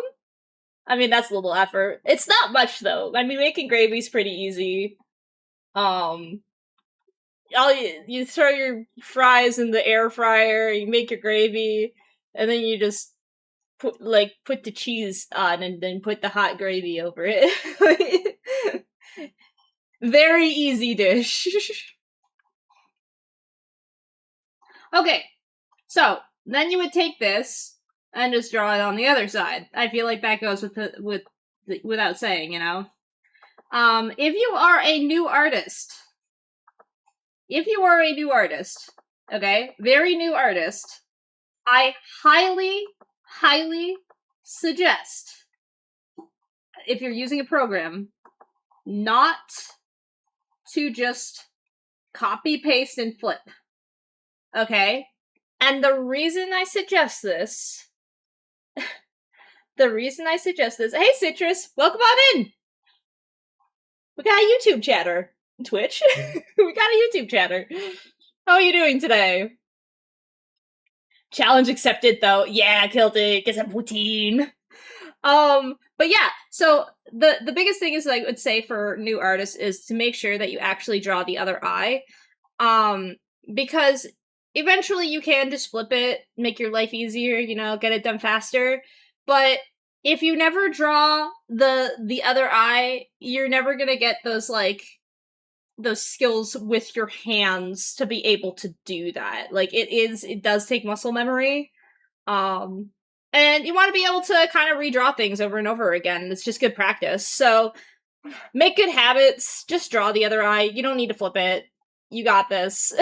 I mean, that's a little effort. It's not much, though. I mean, making gravy's pretty easy. You throw your fries in the air fryer, you make your gravy, and then you just put the cheese on and then put the hot gravy over it. Very easy dish. Okay, so then you would take this and just draw it on the other side. I feel like that goes without saying, you know. If you are a new artist, okay, very new artist, I highly, highly suggest, if you're using a program, not to just copy, paste, and flip. Okay? And the reason I suggest this, hey Citrus, welcome on in! We got a YouTube chatter. Twitch? We got a YouTube chatter. How are you doing today? Challenge accepted, though. Yeah, killed it. Get some poutine. But yeah, so the biggest thing is, I would say, for new artists is to make sure that you actually draw the other eye. Because eventually you can just flip it, make your life easier, you know, get it done faster. But if you never draw the other eye, you're never gonna get those, like, those skills with your hands to be able to do that. Like, it does take muscle memory. And you want to be able to kind of redraw things over and over again. It's just good practice. So make good habits. Just draw the other eye. You don't need to flip it. You got this.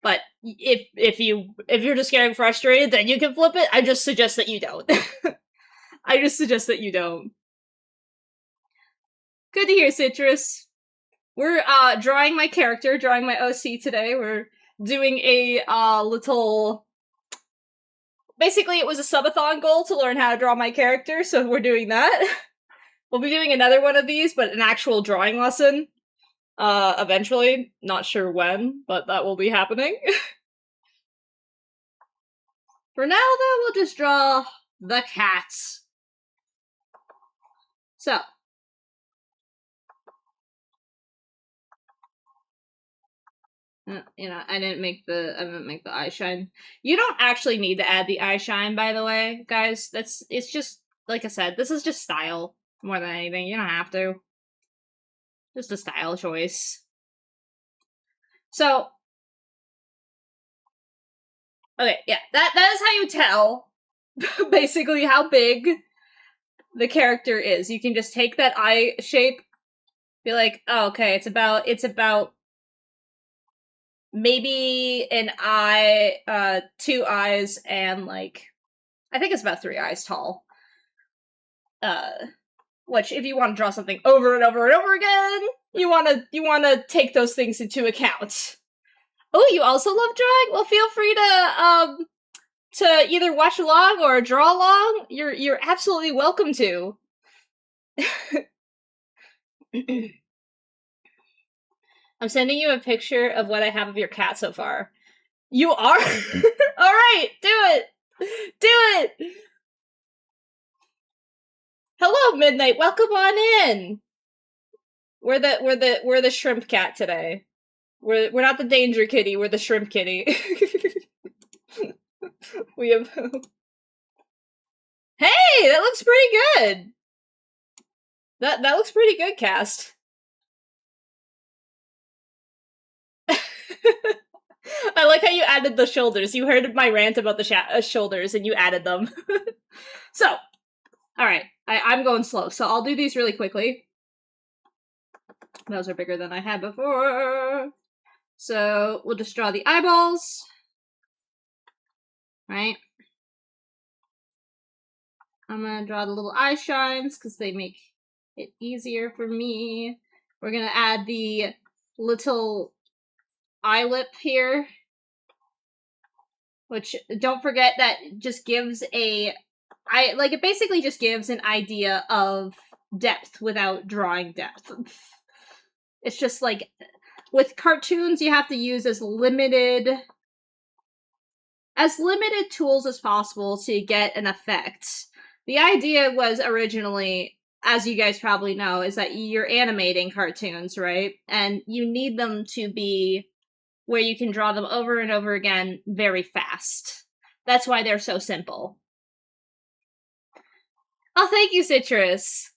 But if you're just getting frustrated, then you can flip it. I just suggest that you don't. I just suggest that you don't. Good to hear, Citrus. We're drawing my character, drawing my OC today. We're doing a little. Basically, it was a subathon goal to learn how to draw my character, so we're doing that. We'll be doing another one of these, but an actual drawing lesson. Eventually. Not sure when, but that will be happening. For now, though, we'll just draw the cats. So. You know, I didn't make the eye shine. You don't actually need to add the eye shine, by the way, guys. It's just, like I said, this is just style more than anything. You don't have to. Just a style choice. So, okay, yeah, that is how you tell, basically, how big the character is. You can just take that eye shape, be like, oh, okay, it's about maybe an eye, 2 eyes, and, like, I think it's about 3 eyes tall. Which, if you want to draw something over and over and over again, you wanna take those things into account. Oh, you also love drawing? Well, feel free to either watch along or draw along. You're absolutely welcome to. I'm sending you a picture of what I have of your cat so far. You are? Alright, do it! Do it! Hello, Midnight, welcome on in! We're the shrimp cat today. We're not the danger kitty, we're the shrimp kitty. We have... Hey! That looks pretty good! That looks pretty good, cast. I like how you added the shoulders. You heard my rant about the shoulders, and you added them. So, alright. I'm going slow, so I'll do these really quickly. Those are bigger than I had before. So, we'll just draw the eyeballs. Right? I'm gonna draw the little eye shines, because they make it easier for me. We're gonna add the little eye lip here. Which, don't forget, that just gives it basically just gives an idea of depth without drawing depth. It's just like, with cartoons, you have to use as limited tools as possible to get an effect. The idea was originally, as you guys probably know, is that you're animating cartoons, right? And you need them to be where you can draw them over and over again very fast. That's why they're so simple. Oh, thank you, Citrus.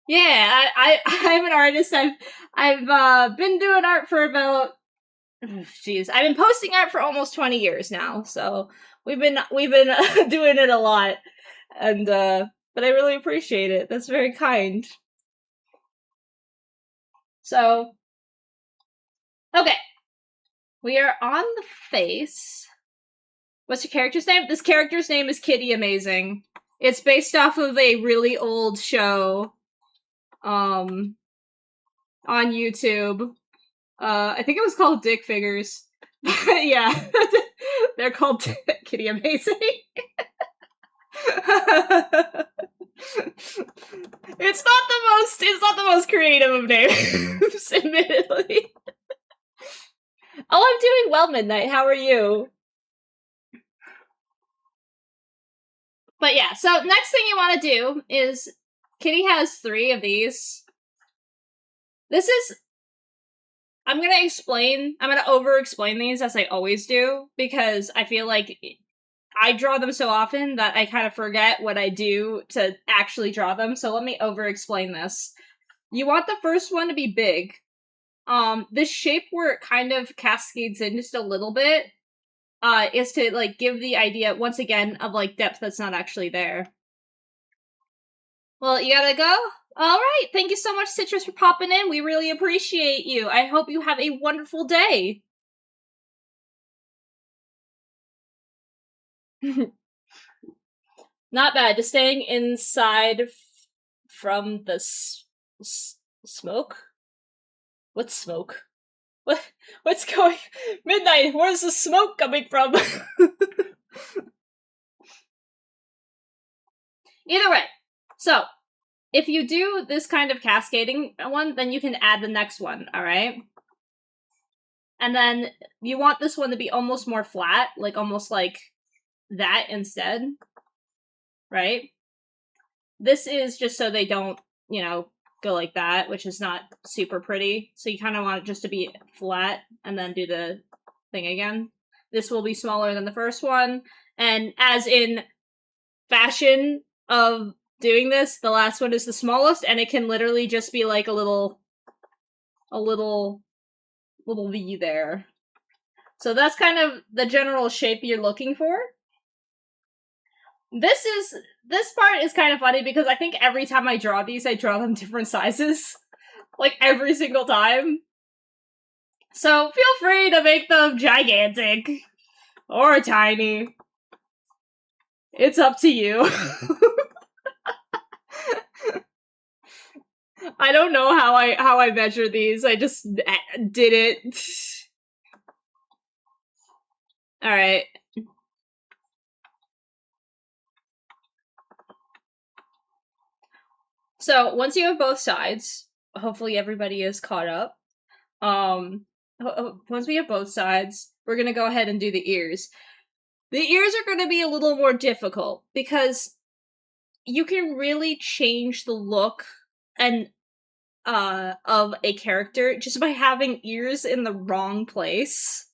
Yeah, I'm an artist. I've been doing art for about, jeez, I've been posting art for almost 20 years now. So we've been doing it a lot, and but I really appreciate it. That's very kind. So, okay, we are on the face. What's your character's name? This character's name is Kitty Amazing. It's based off of a really old show, on YouTube. I think it was called Dick Figures. Yeah, they're called Kitty Amazing. It's not the most creative of names, admittedly. Oh, I'm doing well, Midnight. How are you? But yeah, so next thing you want to do is Kitty has 3 of these. This is... I'm gonna over-explain these as I always do, because I feel like I draw them so often that I kind of forget what I do to actually draw them, so let me over-explain this. You want the first one to be big. This shape where it kind of cascades in just a little bit, is to, like, give the idea, once again, of, like, depth that's not actually there. Well, you gotta go? Alright, thank you so much, Citrus, for popping in. We really appreciate you. I hope you have a wonderful day. Not bad, just staying inside from the smoke? What's smoke? What's going... Midnight, where's the smoke coming from? Either way, so, if you do this kind of cascading one, then you can add the next one, alright? And then you want this one to be almost more flat, like almost like that instead, right? This is just so they don't, you know, go like that, which is not super pretty. So you kind of want it just to be flat and then do the thing again. This will be smaller than the first one. And as in fashion of doing this, the last one is the smallest, and it can literally just be like a little V there. So that's kind of the general shape you're looking for. This part is kind of funny because I think every time I draw these, I draw them different sizes. Like, every single time. So feel free to make them gigantic. Or tiny. It's up to you. I don't know how I measure these. I just did it. Alright. So, once you have both sides, hopefully everybody is caught up. Once we have both sides, we're gonna go ahead and do the ears. The ears are gonna be a little more difficult, because you can really change the look and of a character just by having ears in the wrong place.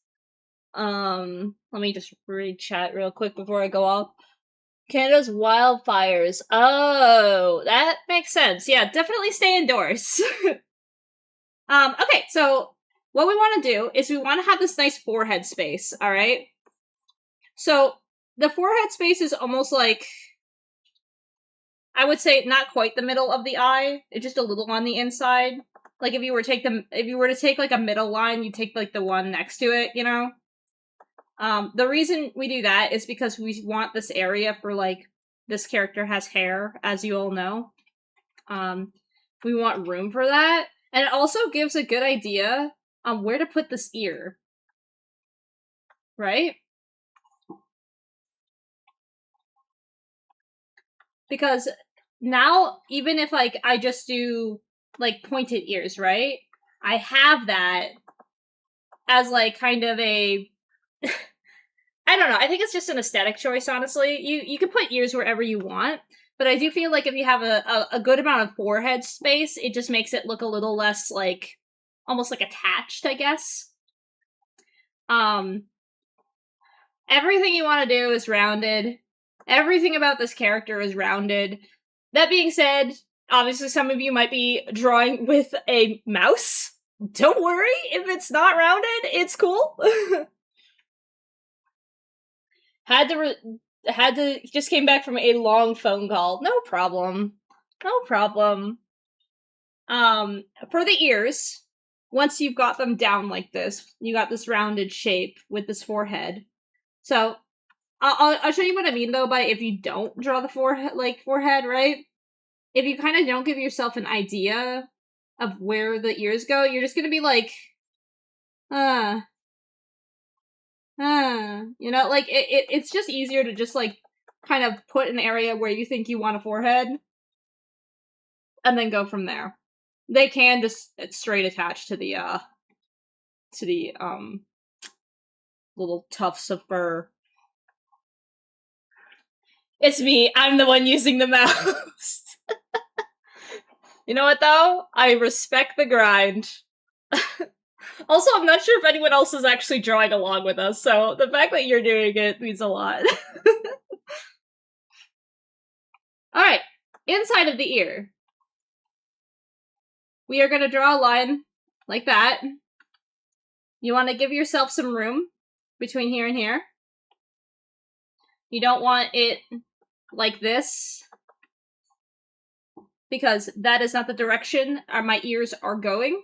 Let me just read chat real quick before I go off. Canada's wildfires. Oh, that makes sense. Yeah, definitely stay indoors. Okay, so what we want to do is we want to have this nice forehead space, alright? So, the forehead space is almost like, I would say not quite the middle of the eye, it's just a little on the inside. Like, if you were to take like a middle line, you take like the one next to it, you know? The reason we do that is because we want this area for, like, this character has hair, as you all know. We want room for that. And it also gives a good idea on where to put this ear. Right? Because now, even if, like, I just do, like, pointed ears, right? I have that as, like, kind of a... I don't know, I think it's just an aesthetic choice, honestly. You can put ears wherever you want, but I do feel like if you have a good amount of forehead space, it just makes it look a little less, like, almost like attached, I guess. Everything you want to do is rounded. Everything about this character is rounded. That being said, obviously some of you might be drawing with a mouse. Don't worry, if it's not rounded, it's cool. Just came back from a long phone call. No problem. No problem. For the ears, once you've got them down like this, you got this rounded shape with this forehead. So, I'll show you what I mean though by if you don't draw the forehead, right? If you kind of don't give yourself an idea of where the ears go, you're just gonna be like, you know, like it's just easier to just like kind of put an area where you think you want a forehead and then go from there. They can just straight attach to the little tufts of fur. It's me, I'm the one using the mouse. You know what though? I respect the grind. Also, I'm not sure if anyone else is actually drawing along with us, so the fact that you're doing it means a lot. Alright, inside of the ear. We are going to draw a line like that. You want to give yourself some room between here and here. You don't want it like this, because that is not the direction my ears are going.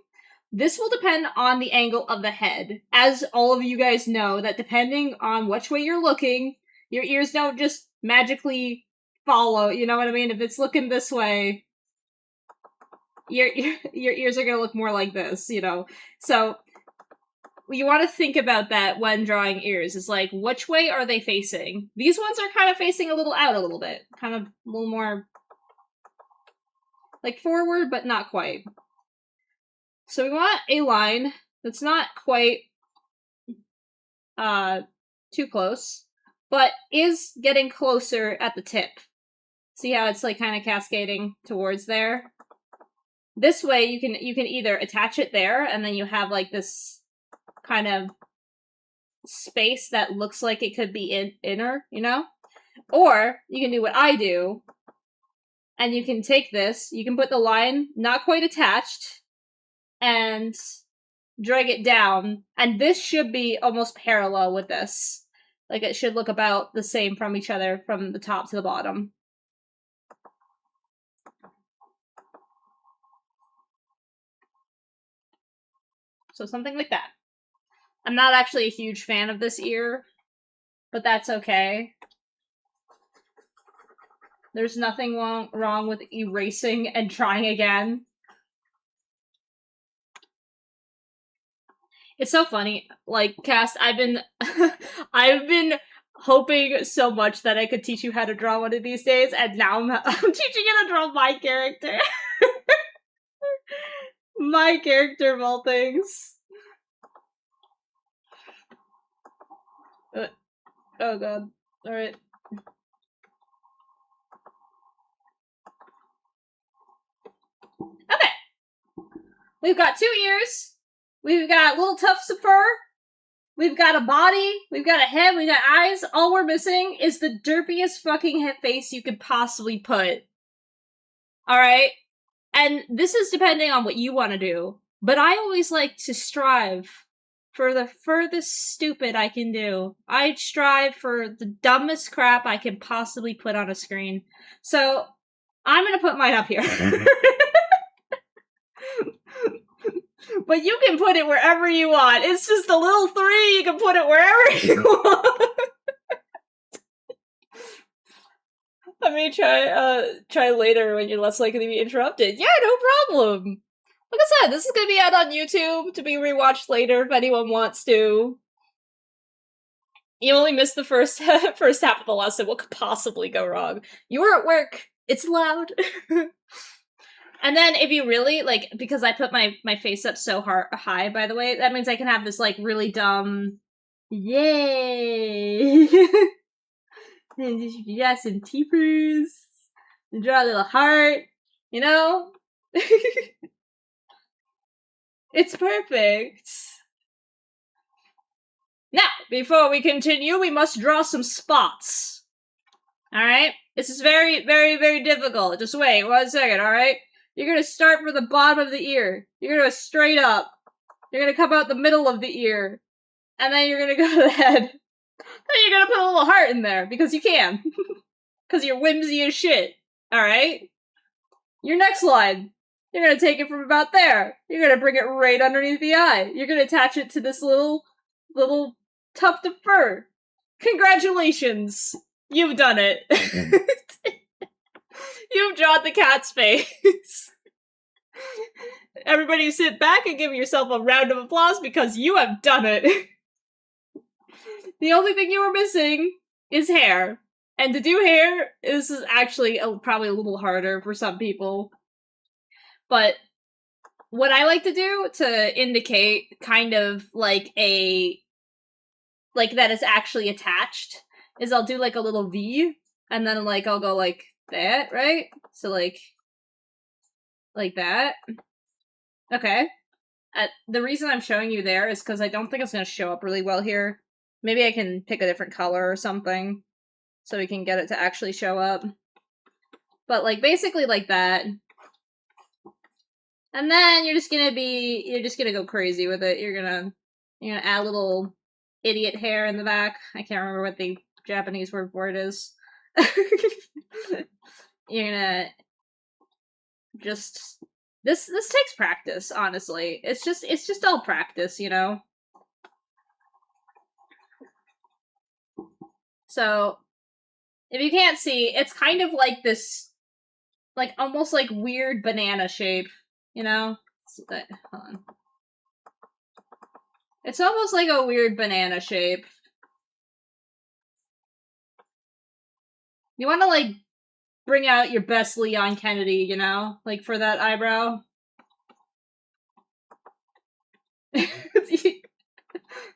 This will depend on the angle of the head. As all of you guys know, that depending on which way you're looking, your ears don't just magically follow, you know what I mean? If it's looking this way, your ears are going to look more like this, you know? So you want to think about that when drawing ears. Is like, which way are they facing? These ones are kind of facing a little out a little bit. Kind of a little more like forward, but not quite. So we want a line that's not quite too close, but is getting closer at the tip. See how it's like kind of cascading towards there? This way you can either attach it there and then you have like this kind of space that looks like it could be inner, you know? Or you can do what I do, and you can take this, you can put the line not quite attached, and drag it down, and this should be almost parallel with this. Like, it should look about the same from each other, from the top to the bottom. So something like that. I'm not actually a huge fan of this ear, but that's okay. There's nothing wrong with erasing and trying again. It's so funny. Like, Cass, I've been hoping so much that I could teach you how to draw one of these days, and now I'm teaching you to draw my character. My character of all things. Oh god. Alright. Okay. We've got 2 ears. We've got little tufts of fur. We've got a body. We've got a head. We've got eyes. All we're missing is the derpiest fucking head face you could possibly put. Alright? And this is depending on what you want to do. But I always like to strive for the furthest stupid I can do. I strive for the dumbest crap I can possibly put on a screen. So, I'm gonna put mine up here. But you can put it wherever you want. It's just a little 3, you can put it wherever you want. I may try later when you're less likely to be interrupted. Yeah, no problem. Like I said, this is gonna be out on YouTube to be rewatched later if anyone wants to. You only missed the first half of the lesson. What could possibly go wrong? You were at work. It's loud. And then if you really, like, because I put my face up so high, by the way, that means I can have this, like, really dumb, yay! And you got some teepers, and draw a little heart, you know? It's perfect. Now, before we continue, we must draw some spots. Alright? This is very, very, very difficult. Just wait 1 second, alright? You're gonna start from the bottom of the ear. You're gonna go straight up. You're gonna come out the middle of the ear. And then you're gonna go to the head. Then you're gonna put a little heart in there, because you can. Because you're whimsy as shit. Alright? Your next line. You're gonna take it from about there. You're gonna bring it right underneath the eye. You're gonna attach it to this little tuft of fur. Congratulations! You've done it. You've drawn the cat's face. Everybody sit back and give yourself a round of applause because you have done it. The only thing you were missing is hair. And to do hair, this is actually probably a little harder for some people. But what I like to do to indicate kind of like that is actually attached is I'll do like a little V, and then like I'll go like that, right? So like that. Okay. The reason I'm showing you there is because I don't think it's going to show up really well here. Maybe I can pick a different color or something so we can get it to actually show up. But like basically like that. And then you're just gonna go crazy with it. You're gonna add a little idiot hair in the back. I can't remember what the Japanese word for it is. You're gonna just this takes practice, honestly. It's just all practice, you know? So if you can't see, it's kind of like this like almost like weird banana shape, you know? Hold on. It's almost like a weird banana shape. You want to, like, bring out your best Leon Kennedy, you know? Like, for that eyebrow.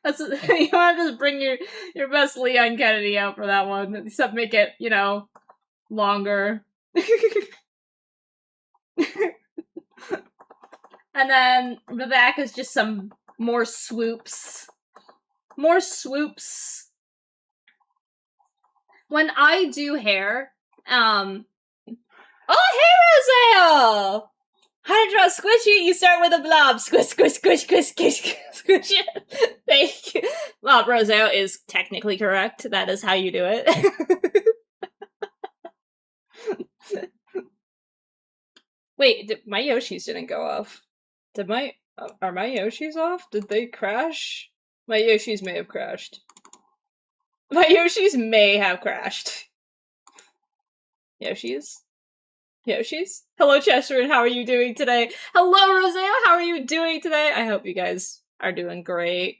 That's what, you want to just bring your best Leon Kennedy out for that one. Except make it, you know, longer. And then the back is just some more swoops. More swoops. When I do hair, oh, hey, Rosale! How to draw squishy? You start with a blob. Squish, squish, squish, squish, squish, squish. Thank you. Well, Rosale is technically correct. That is how you do it. Wait, my Yoshis didn't go off. Are my Yoshis off? Did they crash? My Yoshis may have crashed. My Yoshis may have crashed. Yoshis? Yoshis? Hello, Chester, and how are you doing today? Hello, Rosale, how are you doing today? I hope you guys are doing great.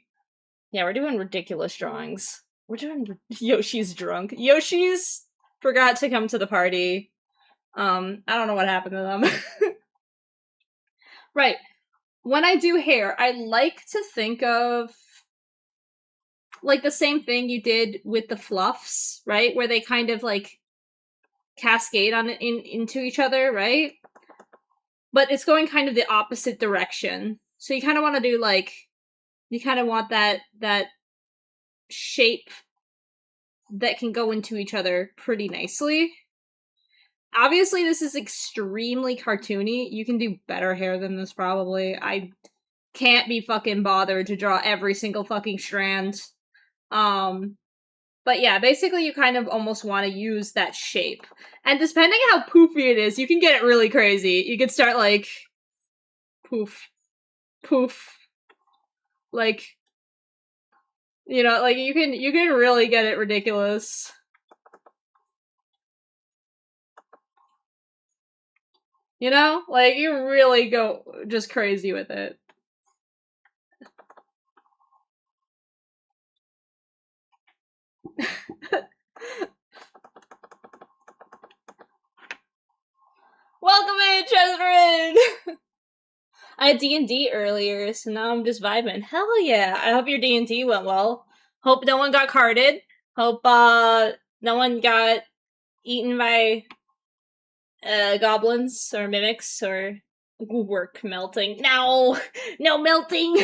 Yeah, we're doing ridiculous drawings. We're doing Yoshi's drunk. Yoshi's forgot to come to the party. I don't know what happened to them. Right. When I do hair, I like to think of like the same thing you did with the fluffs, right? Where they kind of like cascade on into each other, right? But it's going kind of the opposite direction. So you kind of want to do like, you kind of want that shape that can go into each other pretty nicely. Obviously, this is extremely cartoony. You can do better hair than this, probably. I can't be fucking bothered to draw every single fucking strand. But yeah, basically you kind of almost want to use that shape. And depending how poofy it is, you can get it really crazy. You can start like, poof, poof, like, you know, like you can really get it ridiculous. You know? Like, you really go just crazy with it. Welcome in, Chesrin! I had D&D earlier, so now I'm just vibing. Hell yeah! I hope your D&D went well. Hope no one got carded. Hope, no one got eaten by, goblins, or mimics, or work melting. No! No melting!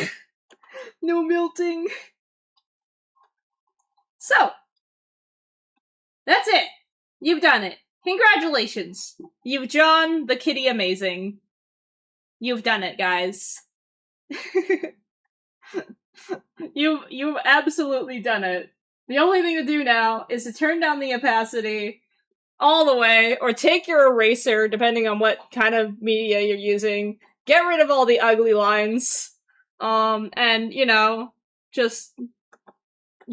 No melting! So, that's it! You've done it. Congratulations! You've drawn the kitty amazing. You've done it, guys. You've absolutely done it. The only thing to do now is to turn down the opacity all the way, or take your eraser, depending on what kind of media you're using, get rid of all the ugly lines, and, you know, just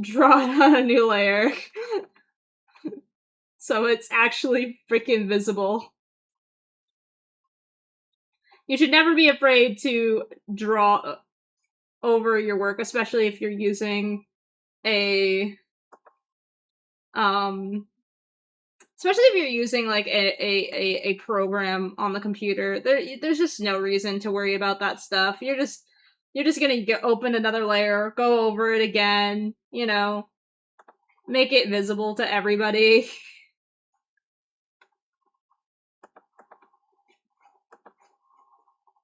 draw it on a new layer. So it's actually freaking visible. You should never be afraid to draw over your work, especially if you're using a especially if you're using like a program on the computer. There's just no reason to worry about that stuff. You're just gonna open another layer, go over it again, you know, make it visible to everybody.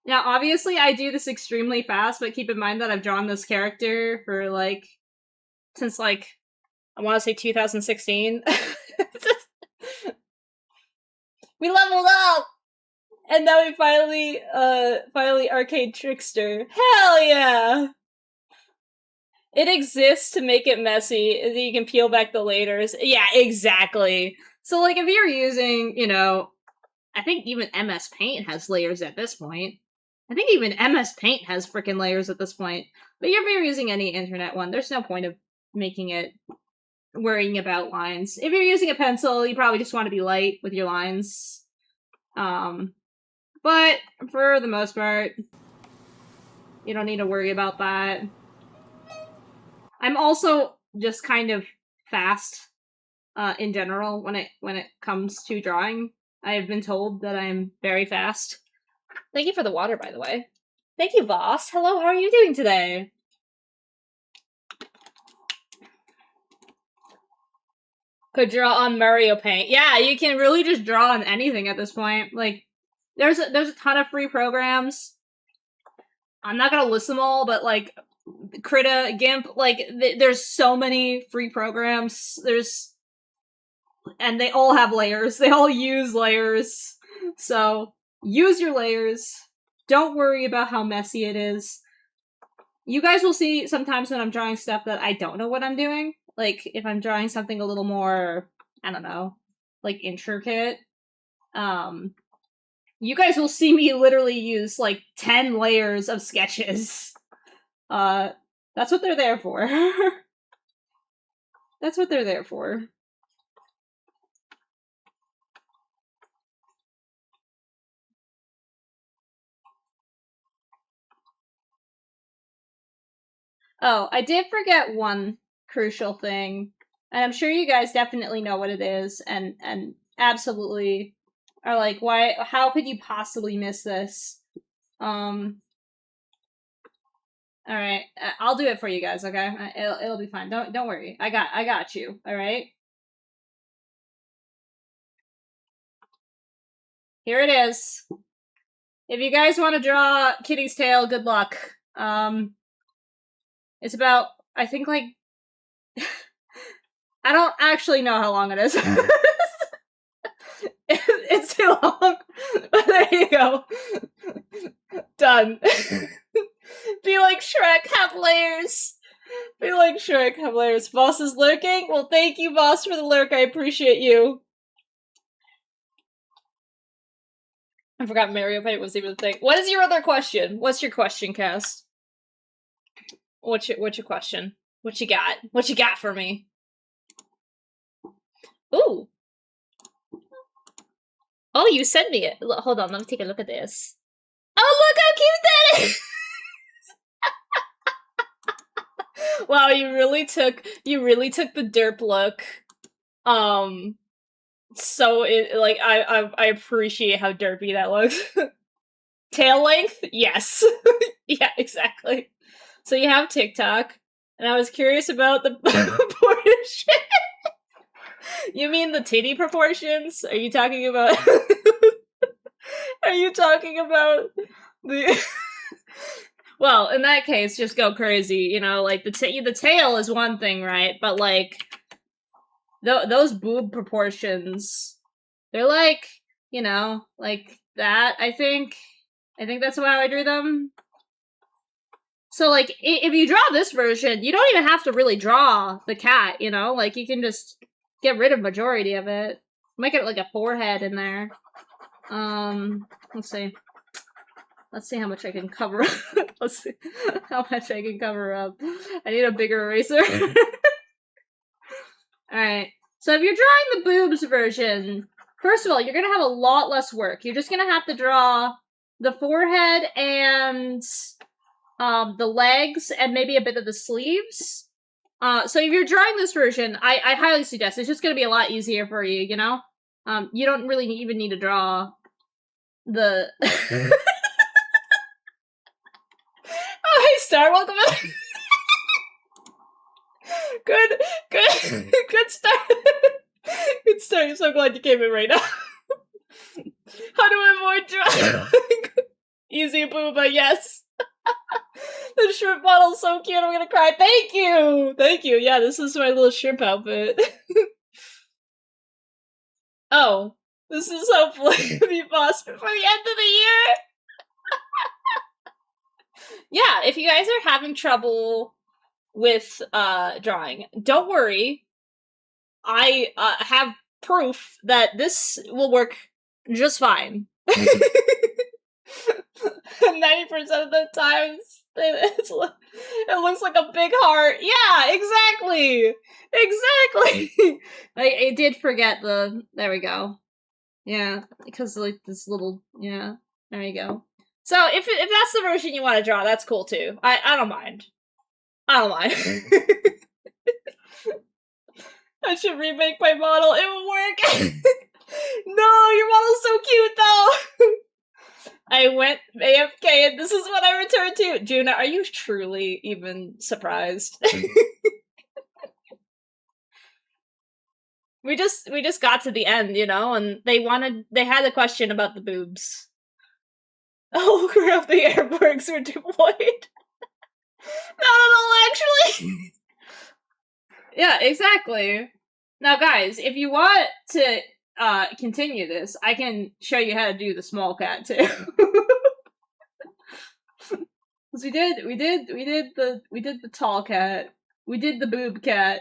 Now, obviously, I do this extremely fast, but keep in mind that I've drawn this character for, like, since, like, I want to say 2016. We leveled up! And now we finally Arcade Trickster. Hell yeah! It exists to make it messy, so you can peel back the layers. Yeah, exactly. So, like, if you're using, you know, I think even MS Paint has layers at this point. I think even MS Paint has freaking layers at this point. But if you're using any internet one, there's no point of making it worrying about lines. If you're using a pencil, you probably just want to be light with your lines. But for the most part, you don't need to worry about that. I'm also just kind of fast in general when it comes to drawing. I have been told that I'm very fast. Thank you for the water, by the way. Thank you, boss. Hello, how are you doing today? Could draw on Mario Paint. Yeah, you can really just draw on anything at this point. Like, there's a ton of free programs. I'm not gonna list them all, but like Krita, GIMP, like there's so many free programs. And they all have layers. They all use layers. So use your layers. Don't worry about how messy it is. You guys will see sometimes when I'm drawing stuff that I don't know what I'm doing. Like, if I'm drawing something a little more, I don't know, like intricate, you guys will see me literally use, like, 10 layers of sketches. That's what they're there for. That's what they're there for. Oh, I did forget one crucial thing, and I'm sure you guys definitely know what it is, and absolutely are like, why? How could you possibly miss this? All right, I'll do it for you guys. Okay, it'll be fine. Don't worry. I got you. All right. Here it is. If you guys want to draw Kitty's tail, good luck. It's about, I think, like, I don't actually know how long it is. It's too long. But there you go. Done. Be like Shrek, have layers. Be like Shrek, have layers. Boss is lurking? Well, thank you, boss, for the lurk. I appreciate you. I forgot Mario Paint was even a thing. What is your other question? What's your question, Cast? What's your question? What you got? What you got for me? Ooh. Oh, you sent me it. Hold on, let me take a look at this. Oh, look how cute that is! Wow, you really took the derp look. So like I appreciate how derpy that looks. Tail length? Yes. Yeah, exactly. So you have TikTok, and I was curious about the proportion. You mean the titty proportions? Are you talking about Are you talking about the Well, in that case, just go crazy, you know, like the tail is one thing, right? But like those boob proportions, they're like, you know, like that, I think that's how I drew them. So, like, if you draw this version, you don't even have to really draw the cat, you know? Like, you can just get rid of majority of it. Make it like a forehead in there. Let's see. Let's see how much I can cover up. Let's see how much I can cover up. I need a bigger eraser. Alright. So if you're drawing the boobs version, first of all, you're gonna have a lot less work. You're just gonna have to draw the forehead and the legs and maybe a bit of the sleeves. So if you're drawing this version, I highly suggest it's just gonna be a lot easier for you, you know? You don't really even need to draw the... Oh, hey, Star, welcome in. Good start. Good start. I'm so glad you came in right now. How to avoid drawing? Easy booba, yes. The shrimp model's so cute, I'm gonna cry. Thank you! Thank you. Yeah, this is my little shrimp outfit. Oh, this is hopefully be boss before the end of the year. Yeah, if you guys are having trouble with drawing, don't worry. I have proof that this will work just fine. 90% of the times, it looks like a big heart. Yeah, exactly! Exactly! I did forget the... There we go. Yeah, because like this little... Yeah, there you go. So if that's the version you want to draw, that's cool too. I don't mind. I don't mind. I should remake my model. It will work. No, your model's so cute though. I went AFK and this is what I returned to. Juna, are you truly even surprised? We just got to the end, you know, and they had a question about the boobs. Oh crap, the airbergs were deployed. Not at all, actually. Yeah, exactly. Now, guys, if you want to continue this, I can show you how to do the small cat too. Cause we did the tall cat. We did the boob cat.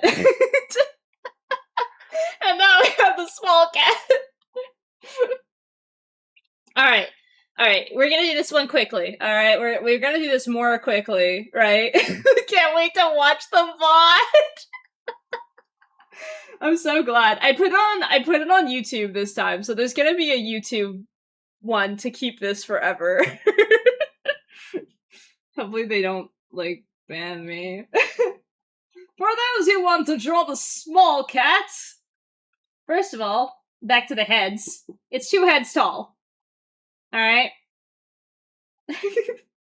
And now we have the small cat. Alright. Alright, we're gonna do this one quickly. Alright, we're gonna do this more quickly, right? Can't wait to watch the VOD! I'm so glad. I put it on YouTube this time, so there's gonna be a YouTube one to keep this forever. Hopefully they don't, like, ban me. For those who want to draw the small cats, first of all, back to the heads. It's 2 heads tall. Alright?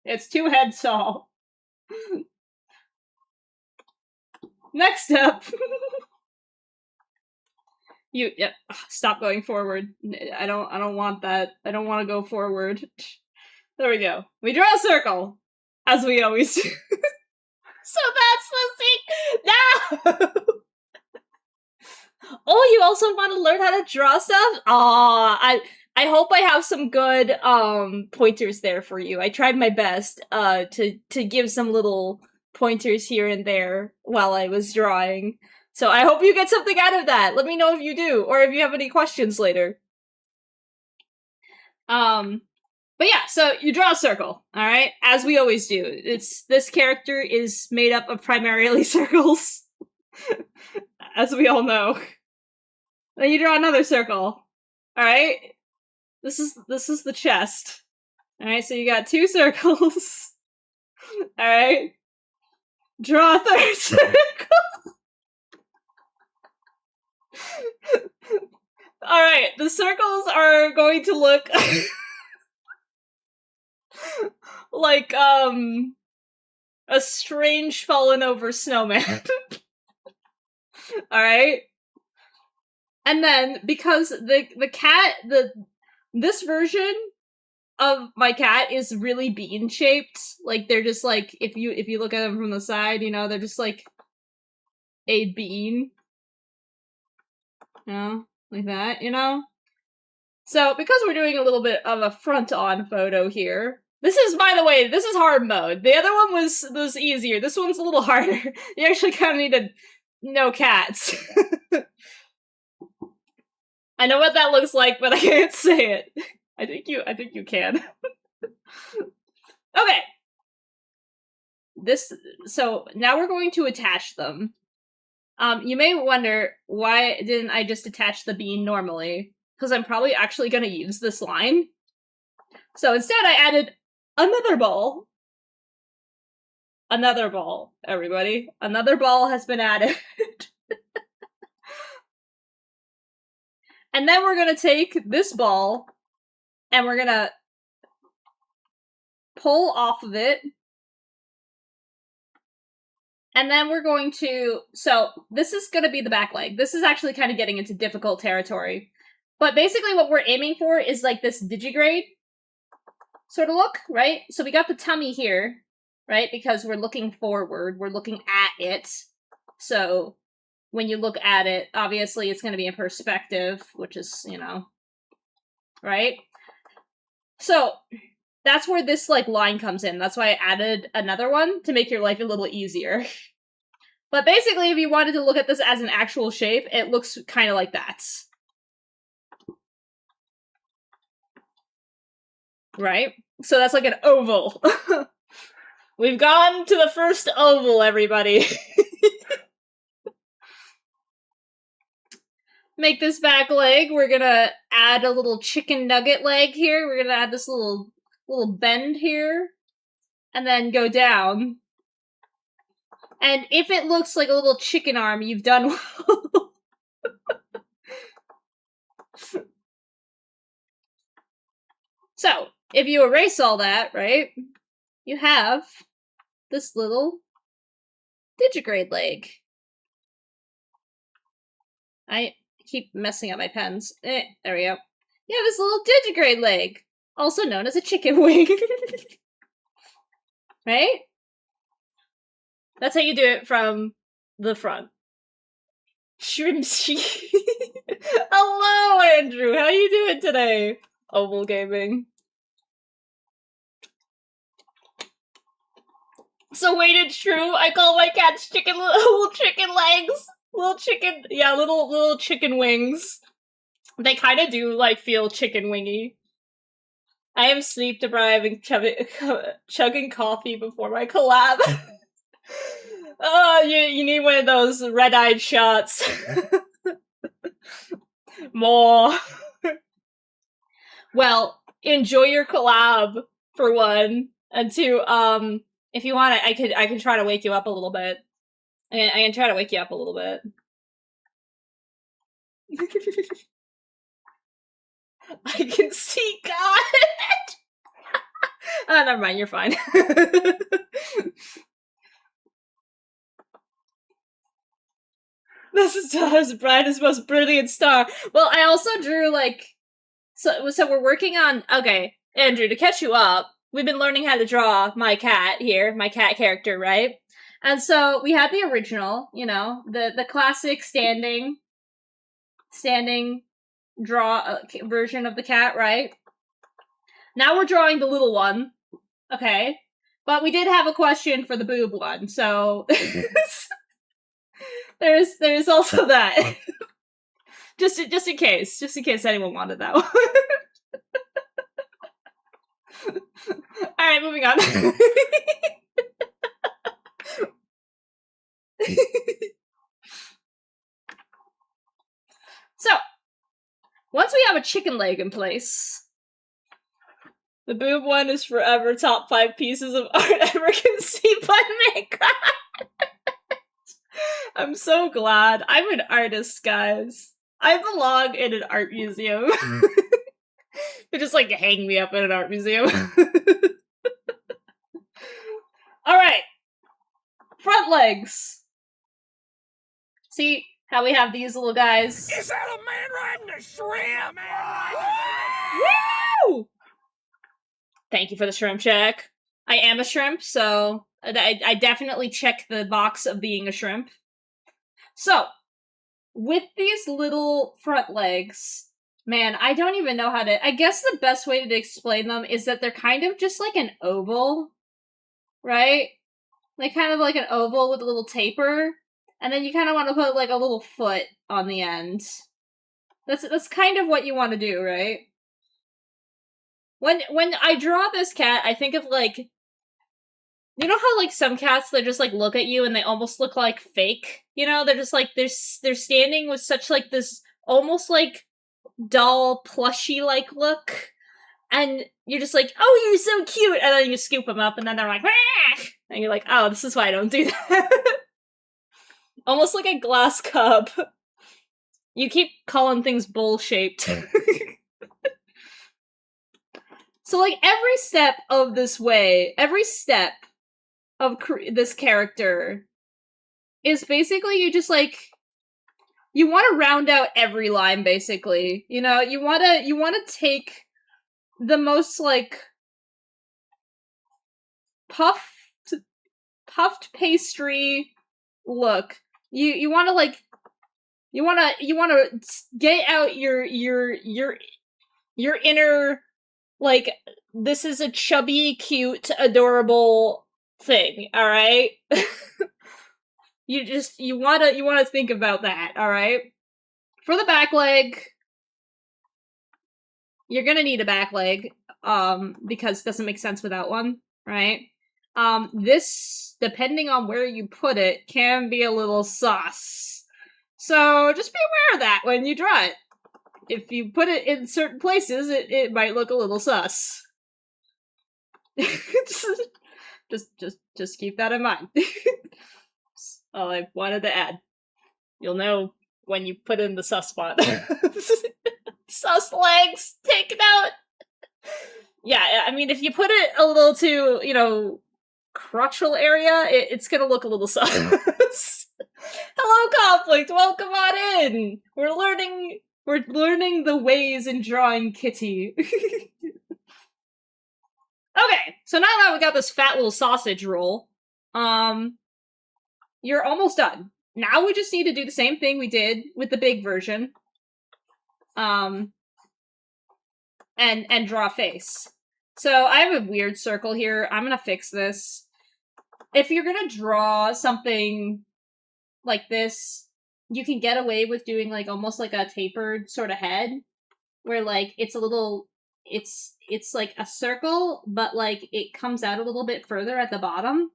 It's 2 heads tall. Next up. Yep. Stop going forward. I don't want that. I don't want to go forward. There we go. We draw a circle, as we always do. So that's the thing. No. Oh, you also want to learn how to draw stuff? Aw, I hope I have some good pointers there for you. I tried my best to give some little pointers here and there while I was drawing. So I hope you get something out of that. Let me know if you do, or if you have any questions later. But yeah, so you draw a circle, alright? As we always do. This character is made up of primarily circles. As we all know. Then you draw another circle. Alright? This is the chest. Alright, so you got 2 circles. Alright? Draw a third circle. Alright, the circles are going to look like, a strange fallen over snowman. Alright? And then, because the cat, this version of my cat is really bean-shaped, like, they're just like, if you look at them from the side, you know, they're just like a bean. You know? Like that, you know? So, because we're doing a little bit of a front-on photo here, this is, by the way, this is hard mode. The other one was easier. This one's a little harder. You actually kind of need to know cats. I know what that looks like, but I can't say it. I think you can. Okay. So, now we're going to attach them. You may wonder, why didn't I just attach the bean normally? Because I'm probably actually going to use this line. So instead I added another ball. Another ball, everybody. Another ball has been added. And then we're going to take this ball and we're going to pull off of it. And then we're going to... So, this is going to be the back leg. This is actually kind of getting into difficult territory. But basically what we're aiming for is like this digigrade sort of look, right? So we got the tummy here, right? Because we're looking forward. We're looking at it. So... when you look at it, obviously it's going to be in perspective, which is, you know, right? So, that's where this, like, line comes in. That's why I added another one, to make your life a little easier. But basically, if you wanted to look at this as an actual shape, it looks kind of like that. Right? So that's like an oval. We've gone to the first oval, everybody. Make this back leg. We're gonna add a little chicken nugget leg here. We're gonna add this little bend here. And then go down. And if it looks like a little chicken arm, you've done well. So, if you erase all that, right, you have this little digigrade leg. I keep messing up my pens. There we go. You have this little digigrade leg, also known as a chicken wing. Right? That's how you do it from the front. Shrimpsy. Hello, Andrew. How you doing today? Oval Gaming. So wait, it's true. I call my cats chicken little chicken legs. Little chicken, yeah, little chicken wings. They kind of do, like, feel chicken wingy. I am sleep deprived and chugging coffee before my collab. Oh, you need one of those red-eyed shots. More. Well, enjoy your collab, for one. And two, if you want, I can try to wake you up a little bit. I can try to wake you up a little bit. I can see God! Oh, never mind, you're fine. This is Tyler's brightest, most brilliant star. Well, I also drew, like... So we're working on... Okay, Andrew, to catch you up, we've been learning how to draw my cat here, my cat character, right? And so we had the original, you know, the classic standing draw version of the cat, right? Now we're drawing the little one, okay? But we did have a question for the boob one, so there's also that. just in case anyone wanted that one. All right, moving on. So, once we have a chicken leg in place, the boob one is forever top 5 pieces of art ever conceived by mankind. I'm so glad. I'm an artist, guys. I belong in an art museum. They just, like, hang me up in an art museum. Alright. Front legs. See how we have these little guys? Is that a man riding a shrimp? Woo! Thank you for the shrimp check. I am a shrimp, so I definitely check the box of being a shrimp. So, with these little front legs, man, I don't even know how to... I guess the best way to explain them is that they're kind of just like an oval, right? Like kind of like an oval with a little taper, and then you kind of want to put like a little foot on the end. That's kind of what you want to do, right? When I draw this cat, I think of like You know how, like, some cats, they just, like, look at you and they almost look like fake? You know, they're just, like, they're standing with such, like, this almost, like, doll, plushy-like look. And you're just like, oh, you're so cute! And then you scoop them up and then they're like, ah! And you're like, oh, this is why I don't do that. Almost like a glass cup. You keep calling things bowl-shaped. So, like, every step of this way, every step of this character is basically you just, like, you want to round out every line, basically. You know, you want to take the most, like, puffed pastry look. You want to, like, you want to get out your inner, like, this is a chubby, cute, adorable thing, alright? you want to think about that, alright? For the back leg, you're gonna need a back leg, because it doesn't make sense without one, right? This, depending on where you put it, can be a little sus. So just be aware of that when you draw it. If you put it in certain places, it might look a little sus. just keep that in mind. All I wanted to add. You'll know when you put in the sus spot. Sus legs, take note. Yeah, I mean, if you put it a little too, you know, crotchal area, it's gonna look a little sus. Hello, Conflict. Welcome on in. We're learning the ways in drawing Kitty. Okay, so now that we got this fat little sausage roll, you're almost done. Now we just need to do the same thing we did with the big version. And draw a face. So I have a weird circle here. I'm gonna fix this. If you're gonna draw something like this, you can get away with doing, like, almost like a tapered sort of head, where, like, it's a little, it's like a circle, but, like, it comes out a little bit further at the bottom.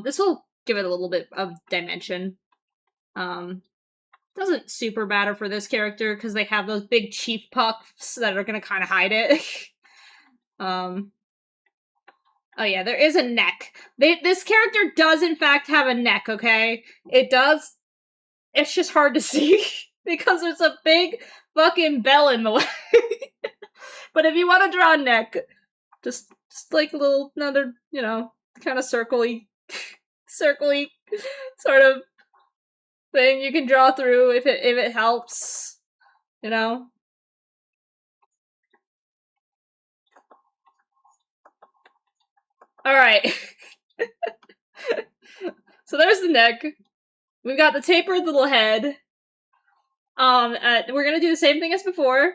This will give it a little bit of dimension. Doesn't super matter for this character, because they have those big chief puffs that are gonna kind of hide it. Oh yeah, there is a neck. This character does in fact have a neck, okay? It does. It's just hard to see, because there's a big fucking bell in the way. But if you want to draw a neck, just like a little, another, you know, kind of circle-y sort of thing you can draw through if it helps, you know. All right. So there's the neck. We've got the tapered little head. We're gonna do the same thing as before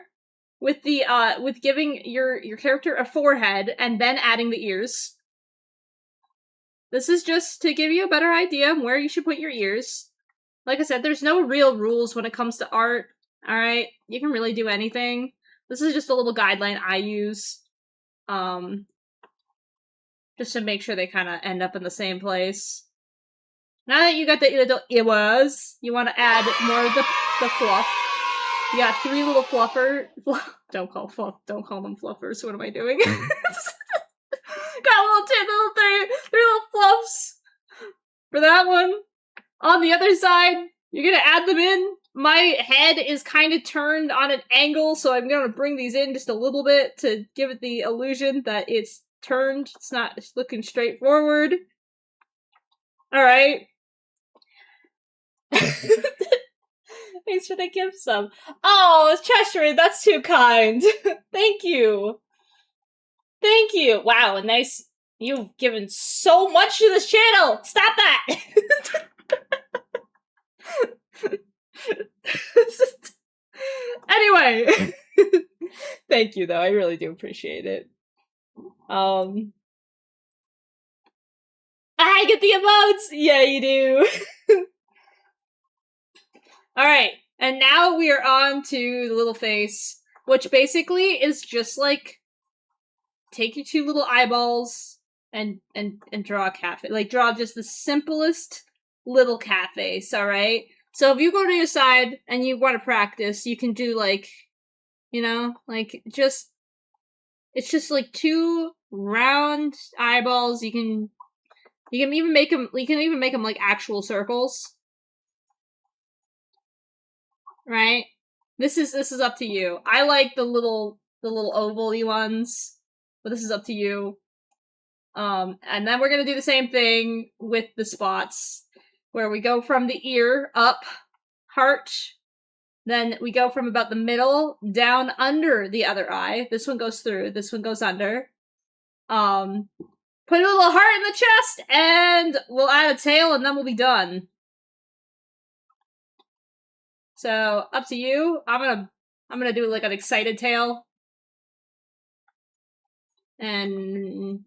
with the with giving your character a forehead and then adding the ears. This is just to give you a better idea of where you should put your ears. Like I said, there's no real rules when it comes to art, alright? You can really do anything. This is just a little guideline I use. Just to make sure they kind of end up in the same place. Now that you got the little ears, you want to add more of the fluff. You got 3 little don't call them fluffers. What am I doing? Got three little fluffs for that one. On the other side, you're gonna add them in. My head is kind of turned on an angle, so I'm gonna bring these in just a little bit to give it the illusion that it's turned. It's looking straight forward. Alright. Thanks for the gift sub. Oh, Cheshire, that's too kind. Thank you. Thank you. Wow, a nice... You've given so much to this channel! Stop that! Anyway. Thank you, though. I really do appreciate it. I get the emotes! Yeah, you do. Alright, and now we are on to the little face, which basically is just like, take your 2 little eyeballs and draw a cafe. Like, draw just the simplest little cat face, alright? So if you go to your side and you want to practice, you can do, like, you know, like, just... It's just, like, 2 round eyeballs. You can even make them, like, actual circles. Right? This is up to you. I like the little oval-y ones, but this is up to you. And then we're gonna do the same thing with the spots, where we go from the ear up, heart, then we go from about the middle down under the other eye. This one goes through, this one goes under. Put a little heart in the chest, and we'll add a tail, and then we'll be done. So, up to you. I'm gonna do, like, an excited tail. And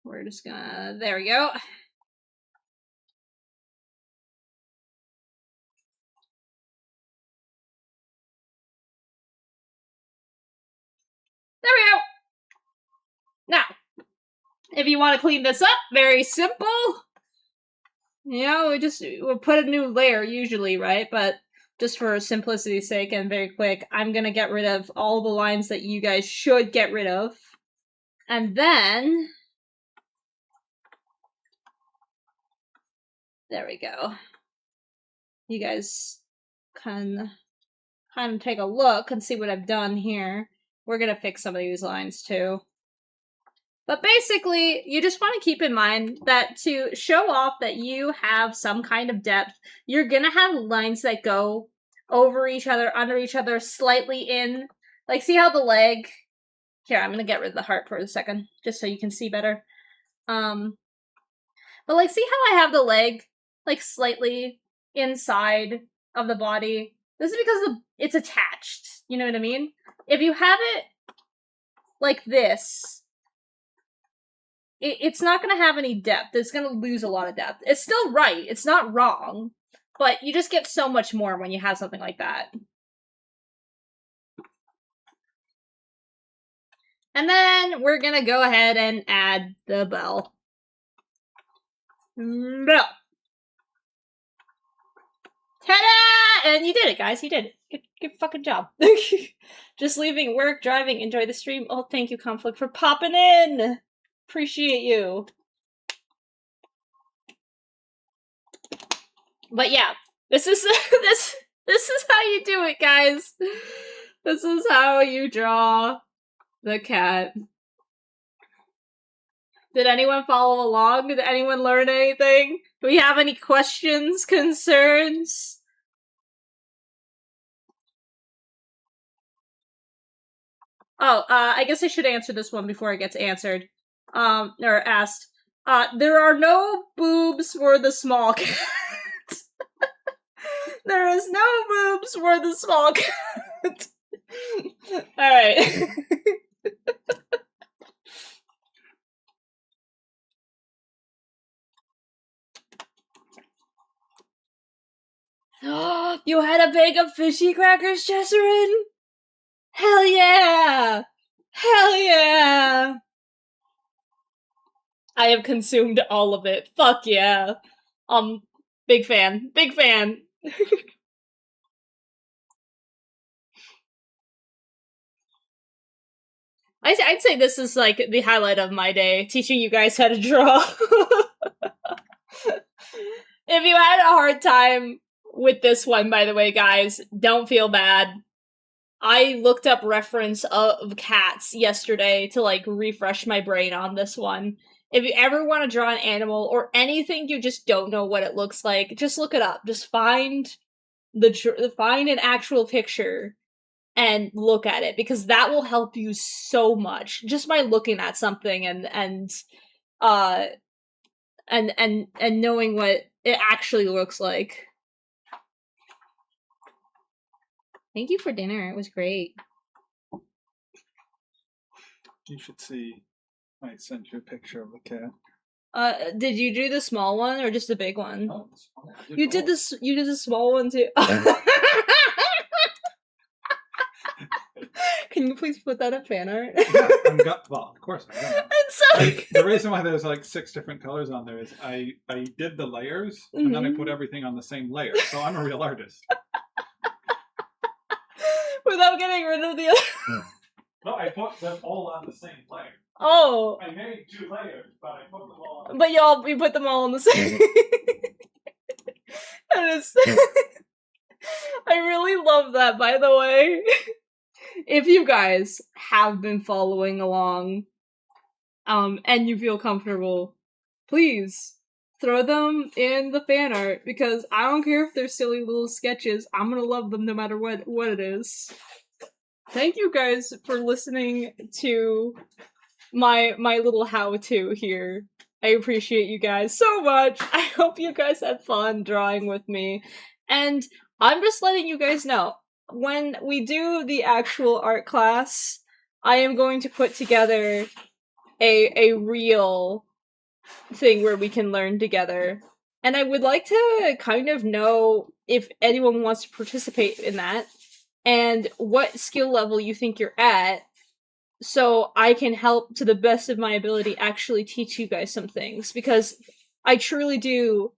we're just gonna... There we go. There we go! Now, if you want to clean this up, very simple. You know, we'll put a new layer usually, right? But just for simplicity's sake and very quick, I'm gonna get rid of all the lines that you guys should get rid of. And then... There we go. You guys can kind of take a look and see what I've done here. We're gonna fix some of these lines too. But basically, you just want to keep in mind that to show off that you have some kind of depth, you're gonna have lines that go over each other, under each other, slightly in. Like, see how the leg... Here, I'm gonna get rid of the heart for a second, just so you can see better. But, like, see how I have the leg, like, slightly inside of the body? This is because it's attached, you know what I mean? If you have it like this, it's not going to have any depth. It's going to lose a lot of depth. It's still right. It's not wrong. But you just get so much more when you have something like that. And then we're going to go ahead and add the bell. Bell. Ta-da! And you did it, guys. You did it. Good fucking job. Just leaving work, driving, enjoy the stream. Oh, thank you, Conflict, for popping in. Appreciate you. But yeah, this is this is how you do it, guys. This is how you draw the cat. Did anyone follow along? Did anyone learn anything? Do we have any questions, concerns? Oh, I guess I should answer this one before it gets answered. Or asked. There are no boobs for the small cat. There is no boobs for the small cat. Alright. You had a bag of fishy crackers, Jesserin? Hell yeah! Hell yeah! I have consumed all of it. Fuck yeah. Big fan. Big fan. I'd say this is, like, the highlight of my day, teaching you guys how to draw. If you had a hard time with this one, by the way, guys, don't feel bad. I looked up reference of cats yesterday to, like, refresh my brain on this one. If you ever want to draw an animal or anything you just don't know what it looks like, just look it up. Just find an actual picture and look at it, because that will help you so much just by looking at something and knowing what it actually looks like. Thank you for dinner. It was great. You should see. I sent you a picture of the cat. Did you do the small one or just the big one? Oh, You did this. You did the small one too. Can you please put that in fan art? Yeah, well, of course I am. It's The reason why there's like 6 different colors on there is I did the layers and then I put everything on the same layer. So I'm a real artist. Without getting rid of the other. No, I put them all on the same layer. Oh. I made 2 layers, but I put them all on. But you put them all on the same. That is. I really love that, by the way. If you guys have been following along, and you feel comfortable, please throw them in the fan art, because I don't care if they're silly little sketches, I'm gonna love them no matter what it is. Thank you guys for listening to my little how-to here. I appreciate you guys so much. I hope you guys had fun drawing with me. And I'm just letting you guys know, when we do the actual art class, I am going to put together a real thing where we can learn together. And I would like to kind of know if anyone wants to participate in that, and what skill level you think you're at, so I can help to the best of my ability actually teach you guys some things, because I truly do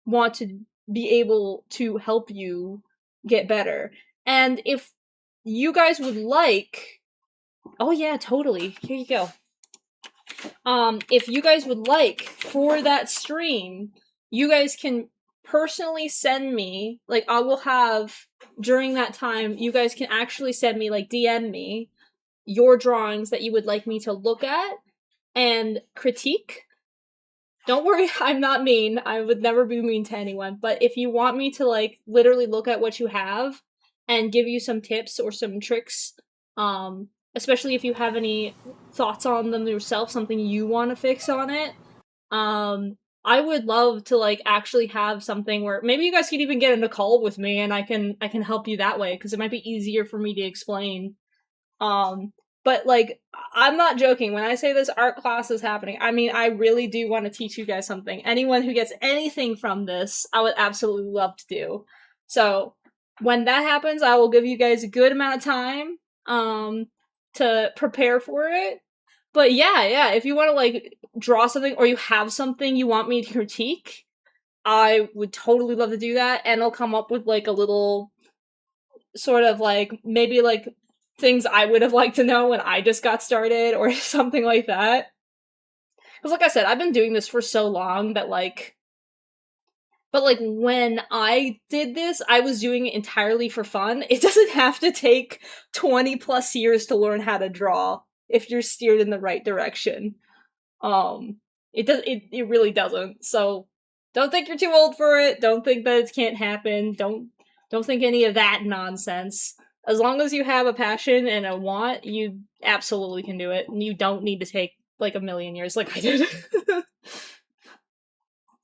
want to be able to help you get better. And if you guys would like... Oh yeah, totally. Here you go. If you guys would like, for that stream, you guys can personally send me, like, I will have, during that time, you guys can actually send me, like, DM me your drawings that you would like me to look at and critique. Don't worry, I'm not mean. I would never be mean to anyone. But if you want me to, like, literally look at what you have and give you some tips or some tricks, especially if you have any thoughts on them yourself, something you want to fix on it, I would love to, like, actually have something where maybe you guys could even get in a call with me and I can help you that way, because it might be easier for me to explain. But, like, I'm not joking when I say this art class is happening. I mean, I really do want to teach you guys something. Anyone who gets anything from this, I would absolutely love to do. So, when that happens, I will give you guys a good amount of time, to prepare for it. But yeah, if you want to, like, draw something, or you have something you want me to critique, I would totally love to do that, and I'll come up with, like, a little sort of, like, maybe, like, things I would have liked to know when I just got started, or something like that. Because, like I said, I've been doing this for so long that, like... But, like, when I did this, I was doing it entirely for fun. It doesn't have to take 20 plus years to learn how to draw if you're steered in the right direction. It really doesn't. So, don't think you're too old for it. Don't think that it can't happen. Don't think any of that nonsense. As long as you have a passion and a want, you absolutely can do it. And you don't need to take, like, a million years like I did.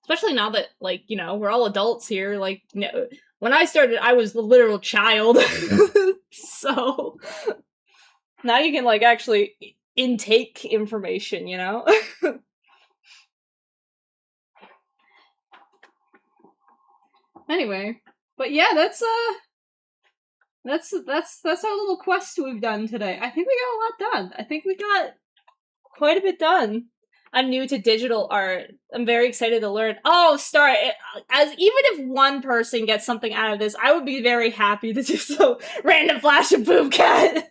Especially now that, like, you know, we're all adults here. Like, you know, when I started, I was the literal child. So, now you can, like, actually intake information, you know? Anyway, but yeah, that's our little quest we've done today. I think we got a lot done. I think we got quite a bit done. I'm new to digital art. I'm very excited to learn. Oh, Star, as even if one person gets something out of this, I would be very happy to do so. Random flash of boom cat.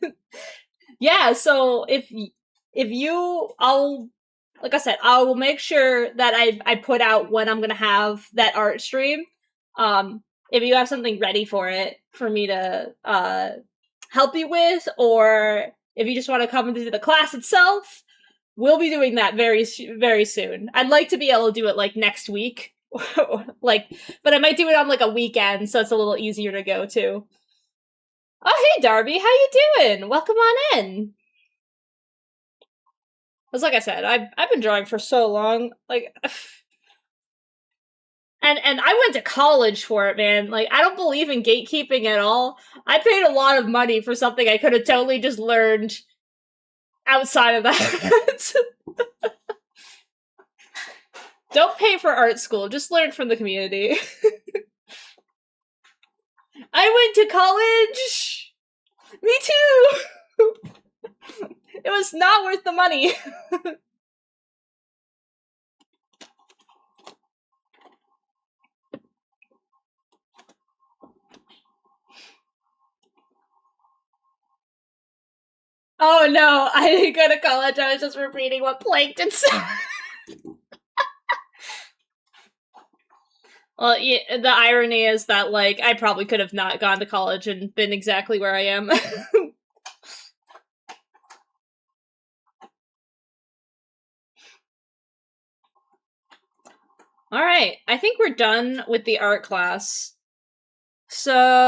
Yeah, so if you, like I said, I will make sure that I put out when I'm gonna have that art stream. If you have something ready for it, for me to help you with, or if you just want to come into the class itself, we'll be doing that very, very soon. I'd like to be able to do it, like, next week. Like, but I might do it on, like, a weekend, so it's a little easier to go to. Oh, hey, Darby, how you doing? Welcome on in. Because, like I said, I've been drawing for so long, like... And I went to college for it, man. Like, I don't believe in gatekeeping at all. I paid a lot of money for something I could have totally just learned outside of that. Don't pay for art school, just learn from the community. I went to college! Me too! It was not worth the money. Oh no, I didn't go to college. I was just repeating what Plankton said. Well, yeah, the irony is that, like, I probably could have not gone to college and been exactly where I am. Alright, I think we're done with the art class. So...